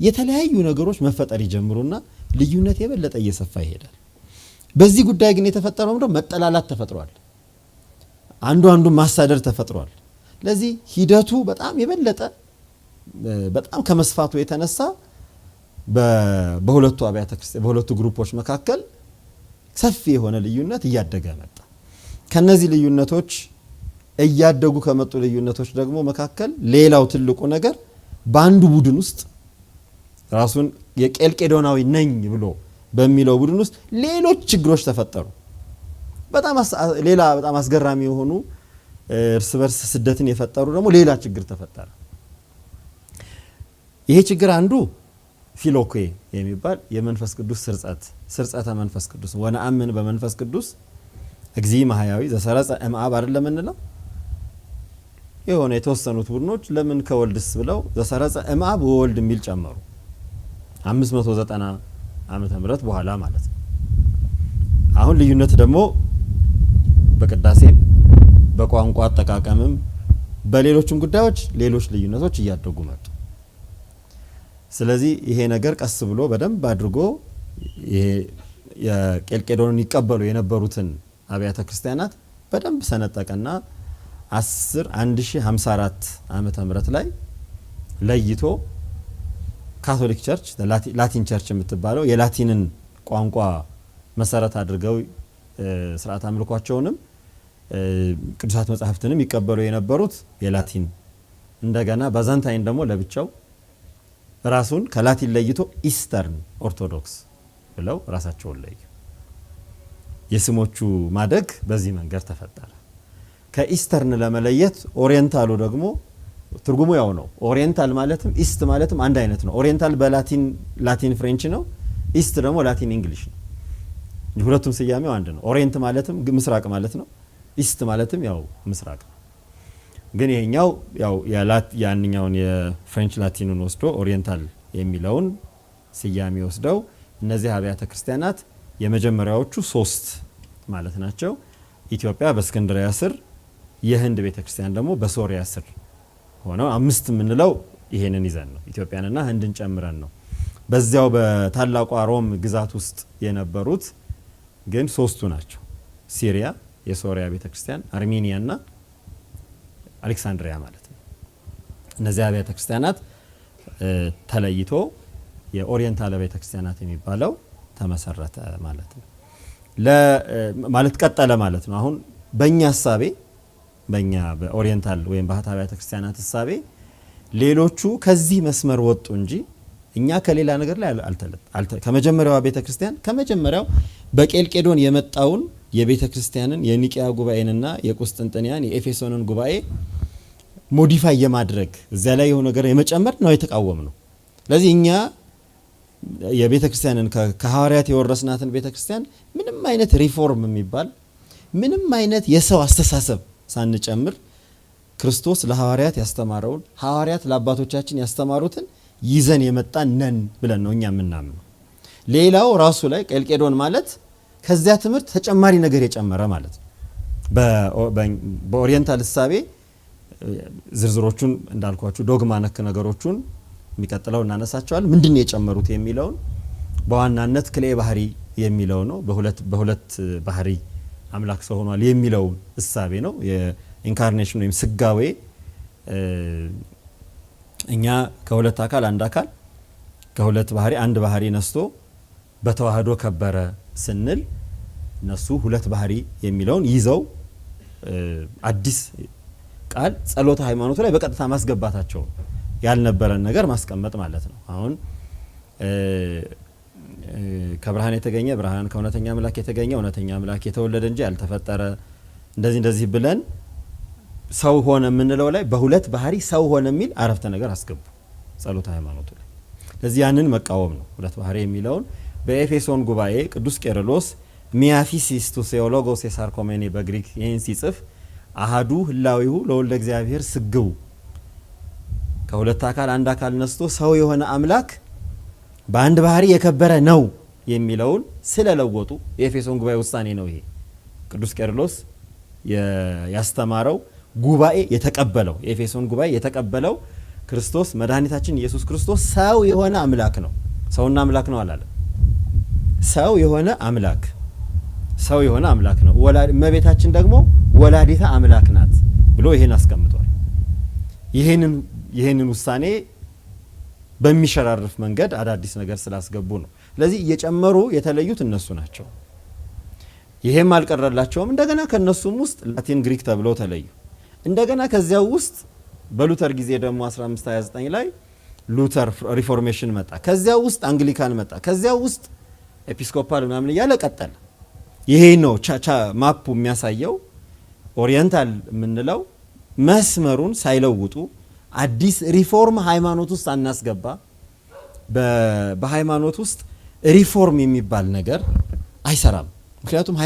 የተለያዩ ነገሮች መፈጠር ይጀምሩና ልዩነት የበለጠ እየሰፋ ይሄዳል። በዚህ ጉዳይ ግን የተፈጠረው ምንድነው? መጠላላት ተፈጥሯል። አንዱ ማሳደር ተፈጥሯል። ለዚህ ሂደቱ በጣም የበለጠ በጣም ከመስፋቱ የተነሳ በሁለቱ አብያተ ክርስቲያን በሁለቱ ግሩፖች መካከል ሰፊ የሆነ ልዩነት እያደገ መጣ። ከነዚህ ልዩነቶች እያደጉ ከመጡ ልዩነቶች ደግሞ መካከል ሌላው ትልቁ ነገር በአንዱ ቡድን ውስጥ ራሱን የቄልቄዶናዊ ነኝ ብሎ በሚለው ቡድን ውስጥ ሌሎች ችግሮች ተፈጠሩ። በጣም አስገራሚ የሆኑ እርስ በርስ ስደትን የፈጠሩ ደግሞ ሌላ ችግር ተፈጠረ። ይሄ ችግር አንዱ ፊሎኬ የሚባል የመንፈስ ቅዱስ ስርጸተ መንፈስ ቅዱስ ወነአምን በመንፈስ ቅዱስ እግዚእ ማህያዊ ዘሰረጸ እምአብ አይደለም እንለው። የሆነ የተወሰኑት ቡድኖች ለምን ከወልድስ ብለው ዘሰረጸ እምአብ ወወልድ የሚል ጨመሩ 590 ዓመተ ምህረት በኋላ ማለት ነው። አሁን ልዩነት ደግሞ በቅዳሴ በቋንቋ አጠቃቀምም በሌሎችም ጉዳዮች ሌሎች ልዩነቶች እያደጉ መጡ። ስለዚህ ይሄ ነገር ቀስ ብሎ በደንብ አድርጎ ይሄ የቄልቄዶንን ይቀበሉ የነበሩትን አብያተ ክርስቲያናት በደንብ ሰነጠቀና 1054 ዓመተ ምህረት ላይ ለይቶ ካቶሊክ ቸርች ላቲን ቸርች የምትባለው የላቲንን ቋንቋ መሰረት አድርገው ስርዓት አምልኳቸውንም ቅዱሳት መጻሕፍትንም ይቀበሉ የነበሩት የላቲን እንደገና ባዛንታይን ደግሞ ለብቻው ራሱን ከላቲን ለይቶ ኢስተርን ኦርቶዶክስ ብለው ራሳቸውን ለዩ። የስሞቹ ማደግ በዚህ መንገድ ተፈጠረ። ከኢስተርን ለመለየት ኦሪየንታሉ ደግሞ ትርጉሙ ያው ነው። ኦሪየንታል ማለትም ኢስት ማለትም አንድ አይነት ነው። ኦሪየንታል በላቲን ፍሬንች ነው። ኢስት ደግሞ ላቲን እንግሊሽ ነው። ሁለቱም ስያሜው አንድ ነው። ኦሪየንት ማለትም ምስራቅ ማለት ነው። ኢስት ማለትም ያው ምስራቅ ነው። ግን ይሄኛው ያው ያንኛውን የፍሬንች ላቲኑን ወስዶ ኦሪየንታል የሚለውን ስያሜ ወስደው እነዚህ አብያተ ክርስቲያናት የመጀመሪያዎቹ 3 ማለት ናቸው። ኢትዮጵያ በእስክንድርያ ስር፣ የህንድ ቤተክርስቲያን ደግሞ በሶሪያ ስር ሆነው 5 የምንለው ይሄንን ይዘን ነው። ኢትዮጵያንና ህንድን ጨምረን ነው። በዚያው በታላቋ ሮም ግዛት ውስጥ የነበሩት ግን 3ቱ ናቸው። ሲሪያ የሶሪያ ቤተክርስቲያን፣ አርሜኒያና አሌክሳንድሪያ ማለት ነው። እነዚህ አብያተ ክርስቲያናት ተለይቶ የኦሪየንታል ቤተክርስቲያናት የሚባለው ተመሰረተ ማለት ነው። ማለት ቀጠለ ማለት ነው። አሁን በእኛ ሐሳቤ በእኛ በኦሪየንታል ወይም ባህታ አብያተ ክርስቲያናት ሐሳቤ ሌሎቹ ከዚህ መስመር ወጡ እንጂ እኛ ከሌላ ነገር ላይ ከመጀመሪያዋ ቤተክርስቲያን ከመጀመሪያው በቄልቄዶን የመጣውን የቤተክርስቲያንን የኒቂያ ጉባኤንና የቁስጥንጥንያን የኤፌሶንን ጉባኤ ሞዲፋይ የማድረግ እዚያ ላይ የሆነ ነገር የመጨመር ነው የተቃወም ነው። ስለዚህ እኛ የቤተክርስቲያንን ከሐዋርያት የወረስናትን ቤተክርስቲያን ምንም አይነት ሪፎርም የሚባል ምንም አይነት የሰው አስተሳሰብ ሳንጨምር ክርስቶስ ለሐዋርያት ያስተማረውን ሐዋርያት ለአባቶቻችን ያስተማሩትን ይዘን የመጣን ነን ብለን ነው እኛ የምናምነው። ሌላው ራሱ ላይ ቄልቄዶን ማለት ከዚያ ትምህርት ተጨማሪ ነገር የጨመረ ማለት ነው። በኦሪየንታል እሳቤ ዝርዝሮቹን እንዳልኳችሁ ዶግማ ነክ ነገሮቹን የሚቀጥለው እናነሳቸዋል። ምንድን ነው የጨመሩት የሚለውን በዋናነት ክልኤ ባህሪ የሚለው ነው። በሁለት ባህሪ አምላክ ሰው ሆኗል የሚለው እሳቤ ነው። የኢንካርኔሽን ወይም ስጋዌ እኛ ከሁለት አካል አንድ አካል ከሁለት ባህሪ አንድ ባህሪ ነስቶ በተዋህዶ ከበረ ስንል እነሱ ሁለት ባህሪ የሚለውን ይዘው አዲስ ቃል ጸሎተ ሃይማኖቱ ላይ በቀጥታ ማስገባታቸው ያልነበረን ነገር ማስቀመጥ ማለት ነው። አሁን ከብርሃን የተገኘ ብርሃን፣ ከእውነተኛ አምላክ የተገኘ እውነተኛ አምላክ፣ የተወለደ እንጂ ያልተፈጠረ እንደዚህ ብለን ሰው ሆነ የምንለው ላይ በሁለት ባህሪ ሰው ሆነ የሚል አረፍተ ነገር አስገቡ ጸሎተ ሃይማኖቱ ላይ። ለዚህ ያንን መቃወም ነው። ሁለት ባህሪ የሚለውን በኤፌሶን ጉባኤ ቅዱስ ቄርሎስ ሚያፊሲስ ቱ ቴዎሎጎስ የሳርኮሜኔ በግሪክ ይህን ሲጽፍ አሃዱ ህላዊሁ ለወልደ እግዚአብሔር ስግው ከሁለት አካል አንድ አካል ነስቶ ሰው የሆነ አምላክ በአንድ ባህሪ የከበረ ነው የሚለውን ስለለወጡ የኤፌሶን ጉባኤ ውሳኔ ነው ይሄ። ቅዱስ ቄርሎስ ያስተማረው ጉባኤ የተቀበለው የኤፌሶን ጉባኤ የተቀበለው ክርስቶስ መድኃኒታችን ኢየሱስ ክርስቶስ ሰው የሆነ አምላክ ነው። ሰውና አምላክ ነው አላለም። ሰው የሆነ አምላክ ነው። እመቤታችን ደግሞ ወላዲተ አምላክ ናት ብሎ ይሄን አስቀምጧል። ይሄንን ውሳኔ በሚሸራርፍ መንገድ አዳዲስ ነገር ስላስገቡ ነው። ስለዚህ እየጨመሩ የተለዩት እነሱ ናቸው። ይሄም አልቀረላቸውም። እንደገና ከነሱም ውስጥ ላቲን ግሪክ ተብለው ተለዩ። እንደገና ከዚያው ውስጥ በሉተር ጊዜ ደግሞ 1529 ላይ ሉተር ሪፎርሜሽን መጣ። ከዚያው ውስጥ አንግሊካን መጣ። ከዚያው ውስጥ ኤጲስኮፓል ምናምን እያለ ቀጠለ። ይሄ ነው ማፑ የሚያሳየው። ኦሪየንታል የምንለው መስመሩን ሳይለውጡ አዲስ ሪፎርም ሃይማኖት ውስጥ አናስገባ። በሃይማኖት ውስጥ ሪፎርም የሚባል ነገር አይሰራም። ምክንያቱም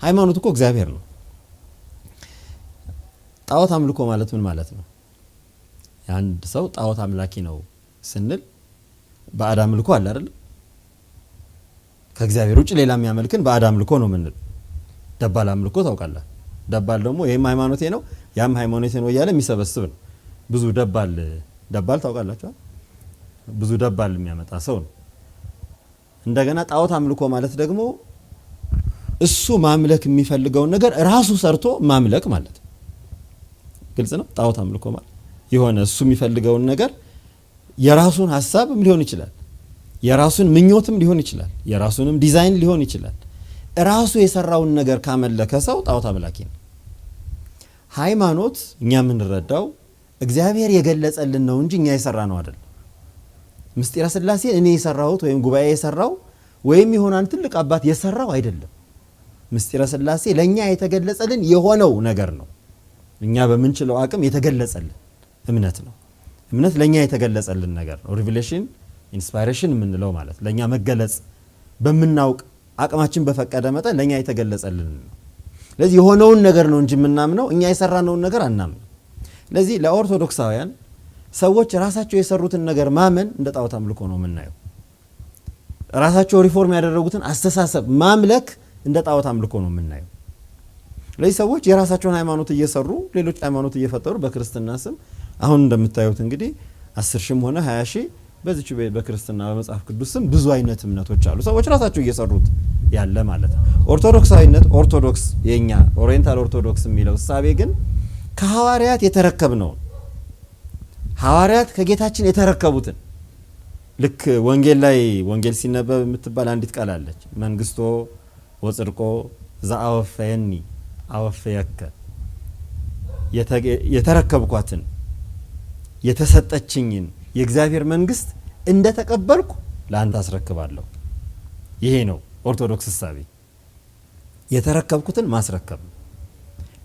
ሃይማኖት እኮ እግዚአብሔር ነው። ጣዖት አምልኮ ማለት ምን ማለት ነው? አንድ ሰው ጣዖት አምላኪ ነው ስንል ባዕድ አምልኮ አለ አይደል? ከእግዚአብሔር ውጭ ሌላ የሚያመልክን ባዕድ አምልኮ ነው የምንል። ደባል አምልኮ ታውቃለህ? ደባል ደግሞ ይሄም ሃይማኖቴ ነው ያም ሃይማኖቴ ነው እያለ የሚሰበስብ ነው። ብዙ ደባል ታውቃላችሁ? ብዙ ደባል የሚያመጣ ሰው ነው። እንደገና ጣዖት አምልኮ ማለት ደግሞ እሱ ማምለክ የሚፈልገውን ነገር ራሱ ሰርቶ ማምለክ ማለት ነው። ግልጽ ነው። ጣዖት አምልኮ ማለት የሆነ እሱ የሚፈልገውን ነገር የራሱን ሐሳብም ሊሆን ይችላል የራሱን ምኞትም ሊሆን ይችላል፣ የራሱንም ዲዛይን ሊሆን ይችላል። ራሱ የሰራውን ነገር ካመለከ ሰው ጣዖት አምላኪ ነው። ሃይማኖት እኛ የምንረዳው እግዚአብሔር የገለጸልን ነው እንጂ እኛ የሰራ ነው አይደለም። ምስጢረ ሥላሴ እኔ የሰራሁት ወይም ጉባኤ የሰራው ወይም የሆነን ትልቅ አባት የሰራው አይደለም። ምስጢረ ሥላሴ ለኛ የተገለጸልን የሆነው ነገር ነው። እኛ በምንችለው አቅም የተገለጸልን እምነት ነው። እምነት ለኛ የተገለጸልን ነገር ነው። ሪቪሌሽን ኢንስፓይሬሽን የምንለው ማለት ለኛ መገለጽ በምናውቅ አቅማችን በፈቀደ መጠን ለኛ የተገለጸልን ነው። ስለዚህ የሆነውን ነገር ነው እንጂ የምናምነው እኛ የሰራነውን ነገር አናምነው። ስለዚህ ለኦርቶዶክሳውያን ሰዎች ራሳቸው የሰሩትን ነገር ማመን እንደ ጣዖት አምልኮ ነው የምናየው። ራሳቸው ሪፎርም ያደረጉትን አስተሳሰብ ማምለክ እንደ ጣዖት አምልኮ ነው የምናየው። ስለዚህ ሰዎች የራሳቸውን ሃይማኖት እየሰሩ ሌሎች ሃይማኖት እየፈጠሩ በክርስትና ስም አሁን እንደምታዩት እንግዲህ 10 ሺህም ሆነ 20 ሺህ በዚች በክርስትና በመጽሐፍ ቅዱስ ስም ብዙ አይነት እምነቶች አሉ። ሰዎች ራሳቸው እየሰሩት ያለ ማለት ነው። ኦርቶዶክሳዊነት ኦርቶዶክስ የኛ ኦሪየንታል ኦርቶዶክስ የሚለው እሳቤ ግን ከሐዋርያት የተረከብነው ሐዋርያት ከጌታችን የተረከቡትን ልክ ወንጌል ላይ ወንጌል ሲነበብ የምትባል አንዲት ቃል አለች። መንግስቶ ወጽድቆ ዘአወፈየኒ አወፈየከ የተረከብኳትን የተሰጠችኝን የእግዚአብሔር መንግስት እንደተቀበልኩ ለአንተ አስረክባለሁ። ይሄ ነው ኦርቶዶክስ እሳቤ። የተረከብኩትን ማስረከብ፣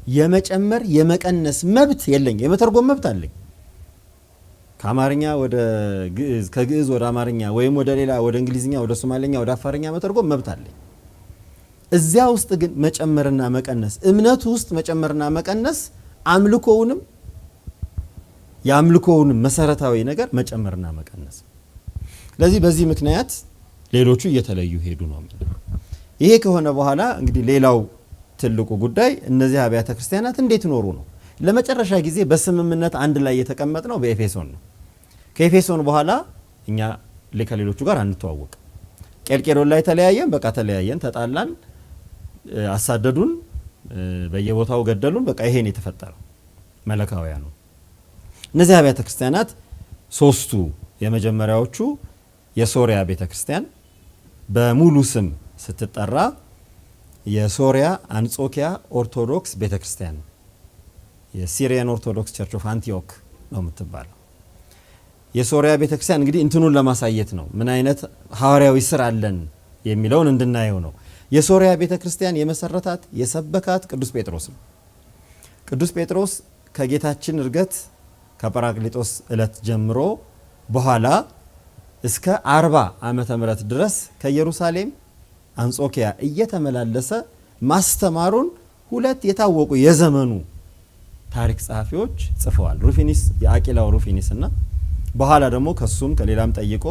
የመጨመር የመቀነስ መብት የለኝ። የመተርጎም መብት አለኝ። ከአማርኛ ወደ ግዕዝ፣ ከግዕዝ ወደ አማርኛ ወይም ወደ ሌላ ወደ እንግሊዝኛ፣ ወደ ሶማሌኛ፣ ወደ አፋርኛ መተርጎም መብት አለኝ። እዚያ ውስጥ ግን መጨመርና መቀነስ፣ እምነቱ ውስጥ መጨመርና መቀነስ አምልኮውንም የአምልኮውንም መሰረታዊ ነገር መጨመርና መቀነስ። ስለዚህ በዚህ ምክንያት ሌሎቹ እየተለዩ ሄዱ ነው። ይሄ ከሆነ በኋላ እንግዲህ ሌላው ትልቁ ጉዳይ እነዚህ አብያተ ክርስቲያናት እንዴት ኖሩ ነው። ለመጨረሻ ጊዜ በስምምነት አንድ ላይ የተቀመጥነው በኤፌሶን ነው። ከኤፌሶን በኋላ እኛ ከሌሎቹ ጋር አንተዋወቅ። ቄልቄሎን ላይ ተለያየን፣ በቃ ተለያየን፣ ተጣላን፣ አሳደዱን፣ በየቦታው ገደሉን። በቃ ይሄን የተፈጠረው መለካውያኑ እነዚህ አብያተ ክርስቲያናት ሶስቱ የመጀመሪያዎቹ የሶሪያ ቤተክርስቲያን በሙሉ ስም ስትጠራ የሶሪያ አንጾኪያ ኦርቶዶክስ ቤተክርስቲያን የሲሪያን ኦርቶዶክስ ቸርች ኦፍ አንቲዮክ ነው የምትባለው። የሶሪያ ቤተክርስቲያን እንግዲህ እንትኑን ለማሳየት ነው፣ ምን አይነት ሐዋርያዊ ስራ አለን የሚለውን እንድናየው ነው። የሶሪያ ቤተክርስቲያን የመሰረታት የሰበካት ቅዱስ ጴጥሮስ ነው። ቅዱስ ጴጥሮስ ከጌታችን እርገት ከጰራቅሊጦስ ዕለት ጀምሮ በኋላ እስከ 40 ዓመተ ምህረት ድረስ ከኢየሩሳሌም አንጾኪያ እየተመላለሰ ማስተማሩን ሁለት የታወቁ የዘመኑ ታሪክ ጸሐፊዎች ጽፈዋል። ሩፊኒስ የአቂላው ሩፊኒስ እና በኋላ ደግሞ ከሱም ከሌላም ጠይቆ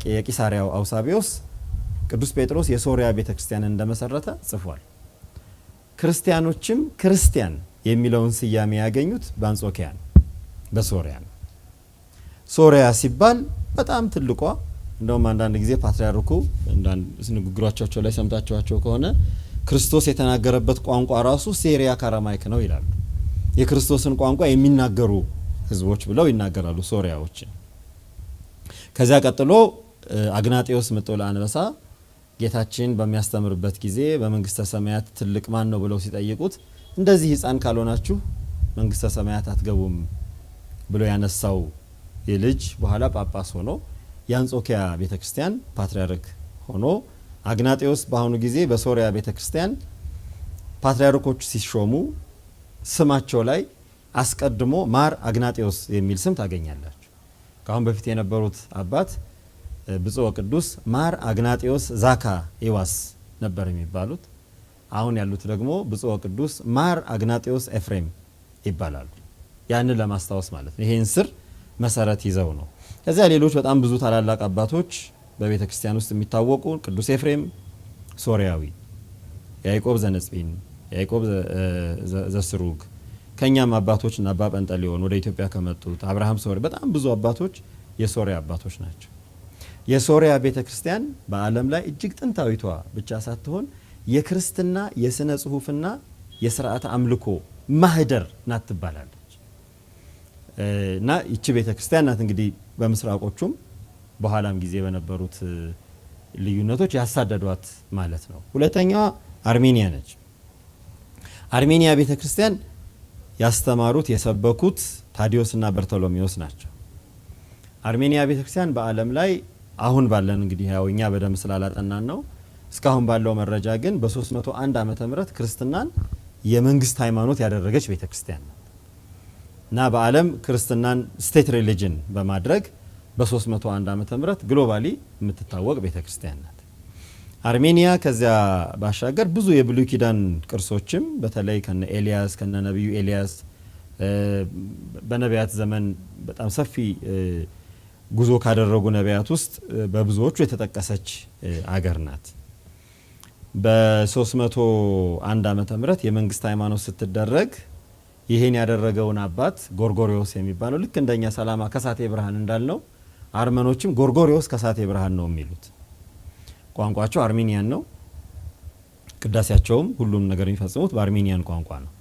የቂሳሪያው አውሳቢዮስ ቅዱስ ጴጥሮስ የሶሪያ ቤተክርስቲያን እንደመሰረተ ጽፏል። ክርስቲያኖችም ክርስቲያን የሚለውን ስያሜ ያገኙት በአንጾኪያ ነው፣ በሶሪያ ነው። ሶሪያ ሲባል በጣም ትልቋ እንደውም አንዳንድ ጊዜ ፓትርያርኩ ንግግሮቻቸው ላይ ሰምታችኋቸው ከሆነ ክርስቶስ የተናገረበት ቋንቋ ራሱ ሴሪያ ካራማይክ ነው ይላሉ። የክርስቶስን ቋንቋ የሚናገሩ ህዝቦች ብለው ይናገራሉ ሶሪያዎችን። ከዚያ ቀጥሎ አግናጤዎስ ምጥውለ አንበሳ ጌታችን በሚያስተምርበት ጊዜ በመንግስተ ሰማያት ትልቅ ማን ነው ብለው ሲጠይቁት እንደዚህ ህፃን ካልሆናችሁ መንግስተ ሰማያት አትገቡም ብሎ ያነሳው የልጅ በኋላ ጳጳስ ሆኖ የአንጾኪያ ቤተክርስቲያን ፓትርያርክ ሆኖ አግናጤዎስ በአሁኑ ጊዜ በሶሪያ ቤተክርስቲያን ፓትርያርኮች ሲሾሙ ስማቸው ላይ አስቀድሞ ማር አግናጤዎስ የሚል ስም ታገኛላችሁ። ካሁን በፊት የነበሩት አባት ብፁዕ ወቅዱስ ማር አግናጤዎስ ዛካ ኢዋስ ነበር የሚባሉት። አሁን ያሉት ደግሞ ብፁዕ ወቅዱስ ማር አግናጤዎስ ኤፍሬም ይባላሉ። ያንን ለማስታወስ ማለት ነው። ይሄን ስር መሰረት ይዘው ነው። ከዚያ ሌሎች በጣም ብዙ ታላላቅ አባቶች በቤተ ክርስቲያን ውስጥ የሚታወቁ ቅዱስ ኤፍሬም ሶሪያዊ፣ ያዕቆብ ዘነጽቢን፣ ያዕቆብ ዘስሩግ ከኛም አባቶች እና አባ ጰንጠሌዎን ወደ ኢትዮጵያ ከመጡት አብርሃም ሶሪ በጣም ብዙ አባቶች የሶሪያ አባቶች ናቸው። የሶሪያ ቤተክርስቲያን በዓለም ላይ እጅግ ጥንታዊቷ ብቻ ሳትሆን የክርስትና የስነ ጽሁፍና የሥርዓተ አምልኮ ማህደር ናት ትባላለች። እና ይቺ ቤተክርስቲያን ናት እንግዲህ በምስራቆቹም በኋላም ጊዜ በነበሩት ልዩነቶች ያሳደዷት ማለት ነው። ሁለተኛዋ አርሜኒያ ነች። አርሜኒያ ቤተክርስቲያን ያስተማሩት የሰበኩት ታዲዮስና በርቶሎሜዎስ ናቸው። አርሜኒያ ቤተክርስቲያን በዓለም ላይ አሁን ባለን እንግዲህ ያው እኛ በደም ስላላጠናን ነው እስካሁን ባለው መረጃ ግን በ301 ዓመተ ምህረት ክርስትናን የመንግስት ሃይማኖት ያደረገች ቤተክርስቲያን ናት እና በዓለም ክርስትናን ስቴት ሪሊጅን በማድረግ በ301 ዓመተ ምህረት ግሎባሊ የምትታወቅ ቤተክርስቲያን ናት። አርሜኒያ ከዚያ ባሻገር ብዙ የብሉይ ኪዳን ቅርሶችም በተለይ ከነ ኤልያስ ከነ ነብዩ ኤልያስ በነቢያት ዘመን በጣም ሰፊ ጉዞ ካደረጉ ነቢያት ውስጥ በብዙዎቹ የተጠቀሰች አገር ናት። በ301 ዓመተ ምህረት የመንግስት ሃይማኖት ስትደረግ ይሄን ያደረገውን አባት ጎርጎሪዮስ የሚባለው ልክ እንደኛ ሰላማ ከሳቴ ብርሃን እንዳልነው አርመኖችም ጎርጎሪዮስ ከሳቴ ብርሃን ነው የሚሉት። ቋንቋቸው አርሜኒያን ነው። ቅዳሴያቸውም ሁሉም ነገር የሚፈጽሙት በአርሜኒያን ቋንቋ ነው።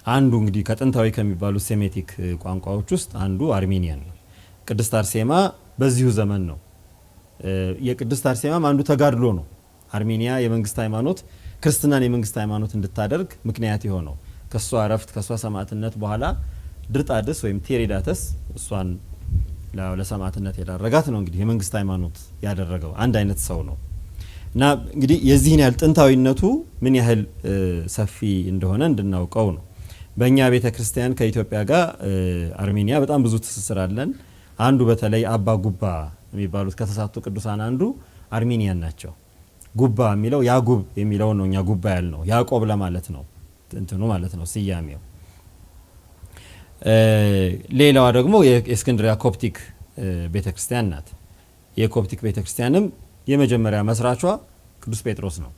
አንዱ እንግዲህ ከጥንታዊ ከሚባሉት ሴሜቲክ ቋንቋዎች ውስጥ አንዱ አርሜኒያን ነው። ቅድስት አርሴማ በዚሁ ዘመን ነው። የቅድስት አርሴማም አንዱ ተጋድሎ ነው። አርሜኒያ የመንግስት ሃይማኖት ክርስትናን የመንግስት ሃይማኖት እንድታደርግ ምክንያት የሆነው ከሷ እረፍት ከሷ ሰማዕትነት በኋላ ድርጣድስ ወይም ቴሪዳተስ እሷን ለሰማዕትነት የዳረጋት ነው። እንግዲህ የመንግስት ሃይማኖት ያደረገው አንድ አይነት ሰው ነው እና እንግዲህ የዚህን ያህል ጥንታዊነቱ ምን ያህል ሰፊ እንደሆነ እንድናውቀው ነው። በእኛ ቤተ ክርስቲያን ከኢትዮጵያ ጋር አርሜኒያ በጣም ብዙ ትስስር አለን። አንዱ በተለይ አባ ጉባ የሚባሉት ከተሳቱ ቅዱሳን አንዱ አርሜኒያን ናቸው። ጉባ የሚለው ያጉብ የሚለው ነው። እኛ ጉባ ያልነው ያዕቆብ ለማለት ነው እንትኑ ማለት ነው ስያሜው። ሌላዋ ደግሞ የእስክንድሪያ ኮፕቲክ ቤተክርስቲያን ናት። የኮፕቲክ ቤተክርስቲያንም የመጀመሪያ መስራቿ ቅዱስ ጴጥሮስ ነው።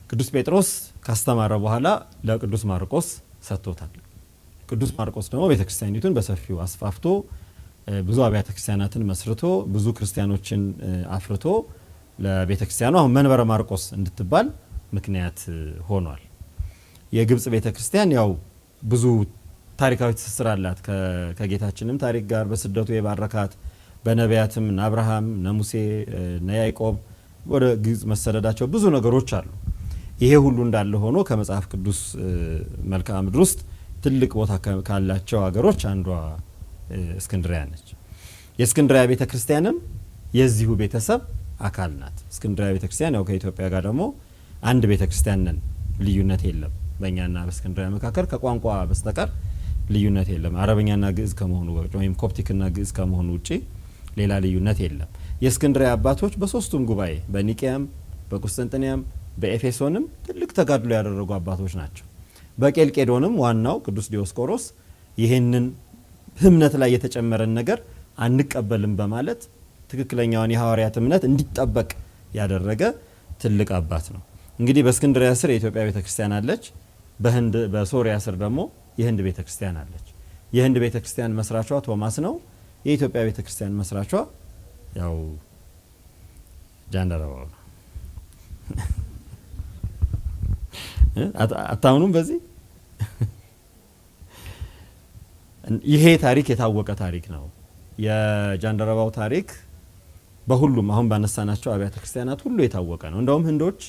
ቅዱስ ጴጥሮስ ካስተማረ በኋላ ለቅዱስ ማርቆስ ሰጥቶታል። ቅዱስ ማርቆስ ደግሞ ቤተክርስቲያኒቱን በሰፊው አስፋፍቶ ብዙ አብያተ ክርስቲያናትን መስርቶ ብዙ ክርስቲያኖችን አፍርቶ ለቤተክርስቲያኑ አሁን መንበረ ማርቆስ እንድትባል ምክንያት ሆኗል። የግብጽ ቤተክርስቲያን ያው ብዙ ታሪካዊ ትስስር አላት ከጌታችንም ታሪክ ጋር በስደቱ የባረካት በነቢያትም እነ አብርሃም እነ ሙሴ እነ ያዕቆብ ወደ ግብጽ መሰደዳቸው ብዙ ነገሮች አሉ። ይሄ ሁሉ እንዳለ ሆኖ ከመጽሐፍ ቅዱስ መልክዓ ምድር ውስጥ ትልቅ ቦታ ካላቸው ሀገሮች አንዷ እስክንድሪያ ነች። የእስክንድሪያ ቤተክርስቲያንም የዚሁ ቤተሰብ አካል ናት። እስክንድሪያ ቤተክርስቲያን ያው ከኢትዮጵያ ጋር ደግሞ አንድ ቤተክርስቲያን ነን፣ ልዩነት የለም። በእኛና በእስክንድሪያ መካከል ከቋንቋ በስተቀር ልዩነት የለም። አረበኛና ግዕዝ ከመሆኑ ወይም ኮፕቲክና ግዕዝ ከመሆኑ ውጪ ሌላ ልዩነት የለም። የእስክንድሪያ አባቶች በሶስቱም ጉባኤ በኒቂያም በቁስጥንጥንያም በኤፌሶንም ትልቅ ተጋድሎ ያደረጉ አባቶች ናቸው። በቄልቄዶንም ዋናው ቅዱስ ዲዮስቆሮስ ይህንን እምነት ላይ የተጨመረን ነገር አንቀበልም በማለት ትክክለኛውን የሐዋርያት እምነት እንዲጠበቅ ያደረገ ትልቅ አባት ነው። እንግዲህ በእስክንድሪያ ስር የኢትዮጵያ ቤተክርስቲያን አለች። በሶሪያ ስር ደግሞ የህንድ ቤተክርስቲያን አለች። የህንድ ቤተክርስቲያን መስራቿ ቶማስ ነው። የኢትዮጵያ ቤተክርስቲያን መስራቿ ያው ጃንደረባው ነው። አታምኑም? በዚህ ይሄ ታሪክ የታወቀ ታሪክ ነው። የጃንደረባው ታሪክ በሁሉም አሁን ባነሳናቸው አብያተ ክርስቲያናት ሁሉ የታወቀ ነው። እንደውም ህንዶች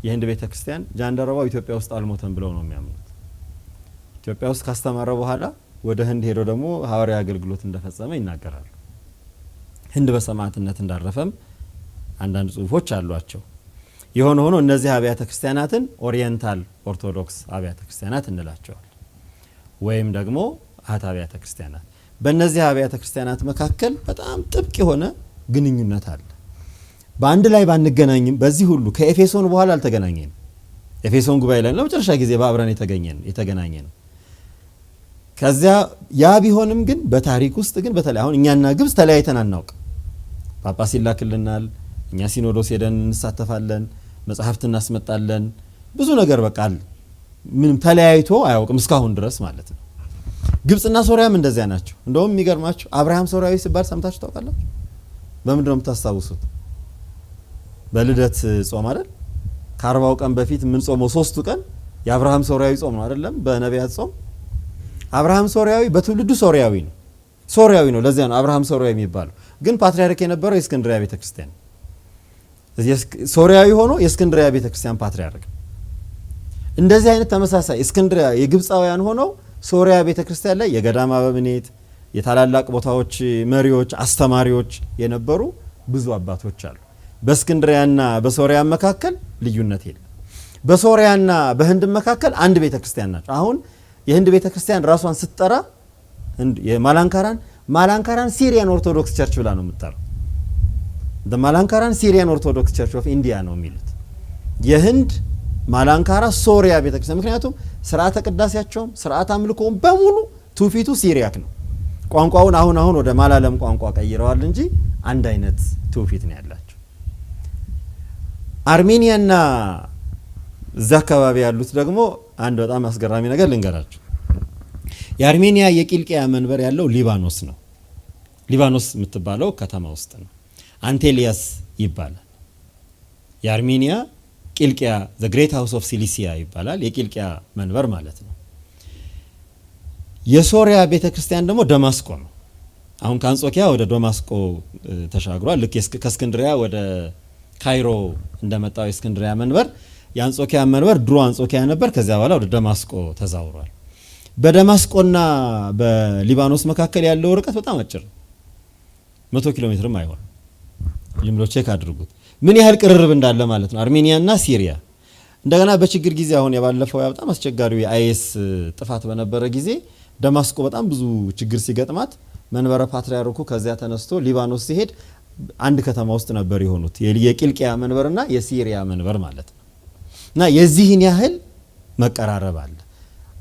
የህንድ ቤተክርስቲያን ጃንደረባው ኢትዮጵያ ውስጥ አልሞተም ብለው ነው የሚያምኑት። ኢትዮጵያ ውስጥ ካስተማረ በኋላ ወደ ህንድ ሄዶ ደግሞ ሐዋርያዊ አገልግሎት እንደፈጸመ ይናገራሉ። ህንድ በሰማዕትነት እንዳረፈም አንዳንድ ጽሁፎች አሏቸው። የሆነ ሆኖ እነዚህ አብያተ ክርስቲያናትን ኦሪየንታል ኦርቶዶክስ አብያተ ክርስቲያናት እንላቸዋል፣ ወይም ደግሞ አህት አብያተ ክርስቲያናት። በእነዚህ አብያተ ክርስቲያናት መካከል በጣም ጥብቅ የሆነ ግንኙነት አለ። በአንድ ላይ ባንገናኝም በዚህ ሁሉ ከኤፌሶን በኋላ አልተገናኘንም። ኤፌሶን ጉባኤ ላይ ለመጨረሻ ጊዜ በአብረን የተገናኘ ነው። ከዚያ ያ ቢሆንም ግን በታሪክ ውስጥ ግን በተለይ አሁን እኛና ግብጽ ተለያይተን አናውቅ። ጳጳስ ይላክልናል፣ እኛ ሲኖዶስ ሄደን እንሳተፋለን፣ መጽሐፍት እናስመጣለን፣ ብዙ ነገር በቃል ምንም ተለያይቶ አያውቅም እስካሁን ድረስ ማለት ነው። ግብጽና ሶሪያም እንደዚያ ናቸው። እንደውም የሚገርማችሁ አብርሃም ሶሪያዊ ሲባል ሰምታችሁ ታውቃላችሁ? በምንድን ነው የምታስታውሱት? በልደት ጾም አይደል? ከ40 ቀን በፊት ምን ጾመው 3ቱ ቀን የአብርሃም ሶሪያዊ ጾም ነው አይደለም? በነቢያት ጾም አብርሃም ሶሪያዊ በትውልዱ ሶሪያዊ ነው። ሶሪያዊ ነው። ለዚያ ነው አብርሃም ሶሪያዊ የሚባለው። ግን ፓትርያርክ የነበረው የእስክንድሪያ ቤተክርስቲያን ሶሪያዊ ሆኖ የእስክንድሪያ ቤተክርስቲያን ፓትርያርክ። እንደዚህ አይነት ተመሳሳይ እስክንድሪያ የግብፃውያን ሆነው ሶሪያ ቤተክርስቲያን ላይ የገዳም አበምኔት የታላላቅ ቦታዎች መሪዎች አስተማሪዎች የነበሩ ብዙ አባቶች አሉ። በእስክንድሪያና በሶሪያ መካከል ልዩነት የለም። በሶሪያና በህንድ መካከል አንድ ቤተክርስቲያን ናቸው። አሁን የህንድ ቤተክርስቲያን ራሷን ስትጠራ ማላንካራን ሲሪያን ኦርቶዶክስ ቸርች ብላ ነው የምትጠራው። ማላንካራን ሲሪያን ኦርቶዶክስ ቸርች ኦፍ ኢንዲያ ነው የሚሉት። የህንድ ማላንካራ ሶሪያ ቤተክርስቲያን፣ ምክንያቱም ስርዓተ ቅዳሴያቸውም ስርዓተ አምልኮም በሙሉ ትውፊቱ ሲሪያክ ነው። ቋንቋውን አሁን ወደ ማላለም ቋንቋ ቀይረዋል እንጂ አንድ አይነት ትውፊት ነው ያላቸው። አርሜኒያና እዛ አካባቢ ያሉት ደግሞ አንድ በጣም አስገራሚ ነገር ልንገራችሁ። የአርሜኒያ የቂልቅያ መንበር ያለው ሊባኖስ ነው። ሊባኖስ የምትባለው ከተማ ውስጥ ነው። አንቴሊያስ ይባላል። የአርሜኒያ ቂልቅያ ዘ ግሬት ሃውስ ኦፍ ሲሊሲያ ይባላል። የቂልቅያ መንበር ማለት ነው። የሶሪያ ቤተክርስቲያን ደግሞ ደማስቆ ነው። አሁን ከአንጾኪያ ወደ ደማስቆ ተሻግሯል። ልክ ከእስክንድሪያ ወደ ካይሮ እንደመጣው የእስክንድሪያ መንበር የአንጾኪያ መንበር ድሮ አንጾኪያ ነበር። ከዚያ በኋላ ወደ ደማስቆ ተዛውሯል። በደማስቆና በሊባኖስ መካከል ያለው ርቀት በጣም አጭር ነው። 100 ኪሎ ሜትርም አይሆን። ልምሎ ቼክ አድርጉት ምን ያህል ቅርርብ እንዳለ ማለት ነው። አርሜኒያና ሲሪያ እንደገና በችግር ጊዜ አሁን የባለፈው በጣም አስቸጋሪው የአይኤስ ጥፋት በነበረ ጊዜ ደማስቆ በጣም ብዙ ችግር ሲገጥማት መንበረ ፓትርያርኩ ከዚያ ተነስቶ ሊባኖስ ሲሄድ አንድ ከተማ ውስጥ ነበር የሆኑት የቂልቅያ መንበርና የሲሪያ መንበር ማለት ነው። እና የዚህን ያህል መቀራረብ አለ።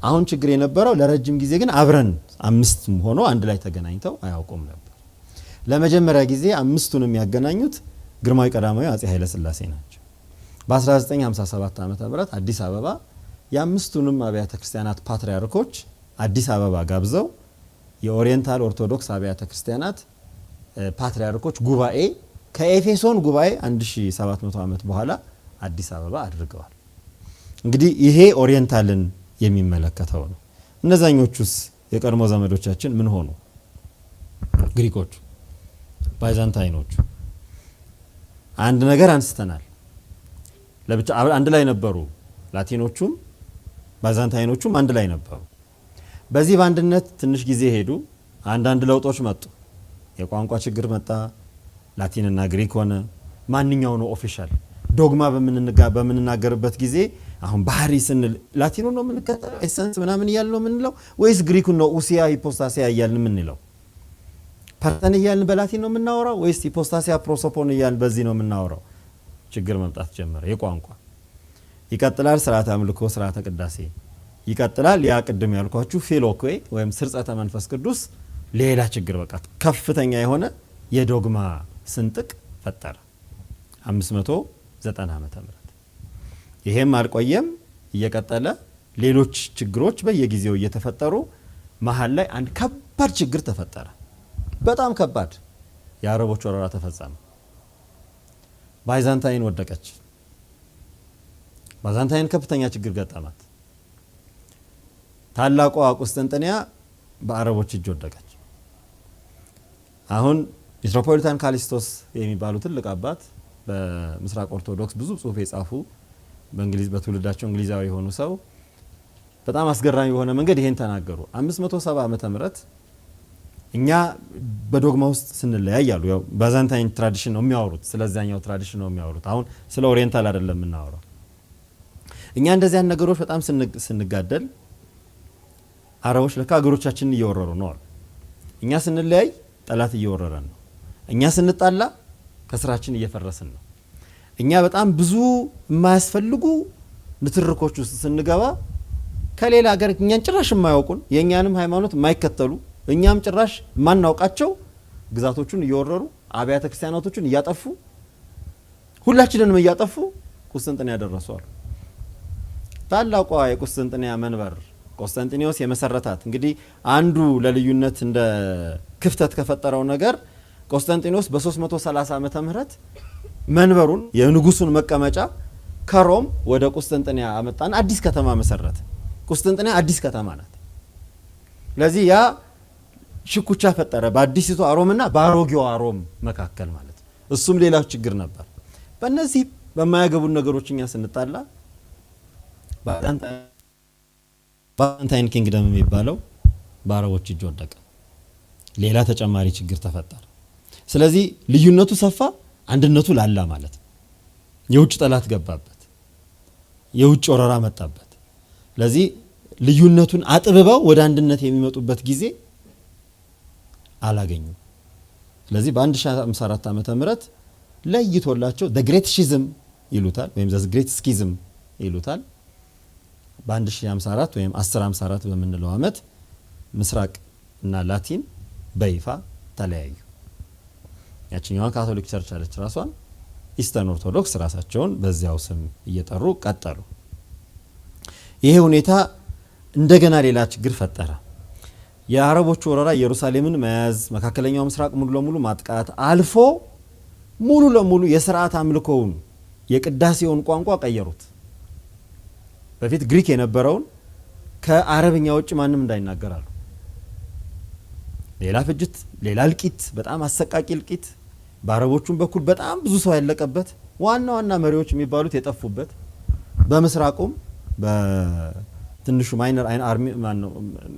አሁን ችግር የነበረው ለረጅም ጊዜ ግን አብረን አምስትም ሆኖ አንድ ላይ ተገናኝተው አያውቁም ነበር። ለመጀመሪያ ጊዜ አምስቱንም ያገናኙት ግርማዊ ቀዳማዊ አጼ ኃይለ ሥላሴ ናቸው። በ1957 ዓ.ም አዲስ አበባ የአምስቱንም አብያተ ክርስቲያናት ፓትርያርኮች አዲስ አበባ ጋብዘው የኦሪየንታል ኦርቶዶክስ አብያተ ክርስቲያናት ፓትርያርኮች ጉባኤ ከኤፌሶን ጉባኤ 1700 ዓመት በኋላ አዲስ አበባ አድርገዋል። እንግዲህ ይሄ ኦሪየንታልን የሚመለከተው ነው። እነዛኞቹስ የቀድሞ ዘመዶቻችን ምን ሆኑ? ግሪኮቹ፣ ባይዛንታይኖቹ አንድ ነገር አንስተናል። ለብቻ አንድ ላይ ነበሩ። ላቲኖቹም ባይዛንታይኖቹም አንድ ላይ ነበሩ። በዚህ በአንድነት ትንሽ ጊዜ ሄዱ። አንዳንድ ለውጦች መጡ። የቋንቋ ችግር መጣ። ላቲንና ግሪክ ሆነ። ማንኛው ነው ኦፊሻል? ዶግማ በምንናገርበት ጊዜ አሁን ባህሪ ስንል ላቲኑ ነው የምንከተለው ኤሰንስ ምናምን እያልን ነው የምንለው ወይስ ግሪኩን ነው ኡሲያ ሂፖስታሲያ እያልን የምንለው? ፐርተን እያልን በላቲን ነው የምናወራው ወይስ ሂፖስታሲያ ፕሮሶፖን እያልን በዚህ ነው የምናወራው? ችግር መምጣት ጀመረ። የቋንቋ ይቀጥላል። ስርዓተ አምልኮ፣ ስርዓተ ቅዳሴ ይቀጥላል። ያ ቅድም ያልኳችሁ ፊሎኮ ወይም ስርጸተ መንፈስ ቅዱስ ሌላ ችግር በቃ ከፍተኛ የሆነ የዶግማ ስንጥቅ ፈጠረ 590 ዓመተ ምህረት። ይሄም አልቆየም፣ እየቀጠለ ሌሎች ችግሮች በየጊዜው እየተፈጠሩ መሀል ላይ አንድ ከባድ ችግር ተፈጠረ። በጣም ከባድ የአረቦች ወረራ ተፈጸመ። ባይዛንታይን ወደቀች። ባይዛንታይን ከፍተኛ ችግር ገጠማት። ታላቋ ቁስጥንጥንያ በአረቦች እጅ ወደቀች። አሁን ሚትሮፖሊታን ካሊስቶስ የሚባሉ ትልቅ አባት በምስራቅ ኦርቶዶክስ ብዙ ጽሁፍ የጻፉ በእንግሊዝ በትውልዳቸው እንግሊዛዊ የሆኑ ሰው በጣም አስገራሚ በሆነ መንገድ ይሄን ተናገሩ። 570 ዓመተ ምህረት እኛ በዶግማ ውስጥ ስንለያይ ያሉ ያው ባይዛንታይን ትራዲሽን ነው የሚያወሩት፣ ስለዛኛው ትራዲሽን ነው የሚያወሩት። አሁን ስለ ኦሪየንታል አይደለም የምናወራው። እኛ እንደዚህ አይነት ነገሮች በጣም ስንጋደል አረቦች ለካ ሀገሮቻችንን እየወረሩ ነው አሉ። እኛ ስንለያይ ጠላት እየወረረን ነው። እኛ ስንጣላ ከስራችን እየፈረስን ነው። እኛ በጣም ብዙ የማያስፈልጉ ንትርኮች ውስጥ ስንገባ ከሌላ ሀገር እኛን ጭራሽ የማያውቁን የእኛንም ሃይማኖት የማይከተሉ እኛም ጭራሽ ማናውቃቸው ግዛቶቹን እየወረሩ አብያተ ክርስቲያናቶቹን እያጠፉ ሁላችንንም እያጠፉ ቁስጥንጥንያ ደረሷል። ታላቋ የቁስጥንጥንያ መንበር ቆስጠንጢኖስ የመሰረታት እንግዲህ አንዱ ለልዩነት እንደ ክፍተት ከፈጠረው ነገር ቆስጠንጢኖስ በ330 ዓመተ ምህረት መንበሩን የንጉሱን መቀመጫ ከሮም ወደ ቁስጥንጥንያ አመጣና አዲስ ከተማ መሰረተ። ቁስጥንጥንያ አዲስ ከተማ ናት። ለዚህ ያ ሽኩቻ ፈጠረ በአዲሲቱ አሮምና በአሮጌው አሮም መካከል ማለት ነው። እሱም ሌላው ችግር ነበር። በእነዚህ በማያገቡን ነገሮች እኛ ስንጣላ ባይዛንታይን ኪንግደም የሚባለው በአረቦች እጅ ወደቀ። ሌላ ተጨማሪ ችግር ተፈጠረ። ስለዚህ ልዩነቱ ሰፋ፣ አንድነቱ ላላ ማለት ነው። የውጭ ጠላት ገባበት፣ የውጭ ወረራ መጣበት። ስለዚህ ልዩነቱን አጥብበው ወደ አንድነት የሚመጡበት ጊዜ አላገኙም። ስለዚህ በ1054 ዓመተ ምህረት ለይቶላቸው ዘ ግሬት ሺዝም ይሉታል ወይም ዘ ግሬት ስኪዝም ይሉታል። በ1054 ወይም 1054 በምንለው ዓመት ምስራቅ እና ላቲን በይፋ ተለያዩ። ያችኛዋ ካቶሊክ ቸርች አለች ራሷን፣ ኢስተርን ኦርቶዶክስ ራሳቸውን በዚያው ስም እየጠሩ ቀጠሉ። ይሄ ሁኔታ እንደገና ሌላ ችግር ፈጠረ። የአረቦቹ ወረራ ኢየሩሳሌምን መያዝ፣ መካከለኛው ምስራቅ ሙሉ ለሙሉ ማጥቃት አልፎ ሙሉ ለሙሉ የሥርዓት አምልኮውን የቅዳሴውን ቋንቋ ቀየሩት። በፊት ግሪክ የነበረውን ከአረብኛ ውጭ ማንም እንዳይናገራሉ። ሌላ ፍጅት፣ ሌላ እልቂት፣ በጣም አሰቃቂ እልቂት፣ በአረቦቹም በኩል በጣም ብዙ ሰው ያለቀበት፣ ዋና ዋና መሪዎች የሚባሉት የጠፉበት፣ በምስራቁም በትንሹ ማይነር አርሚ ማነው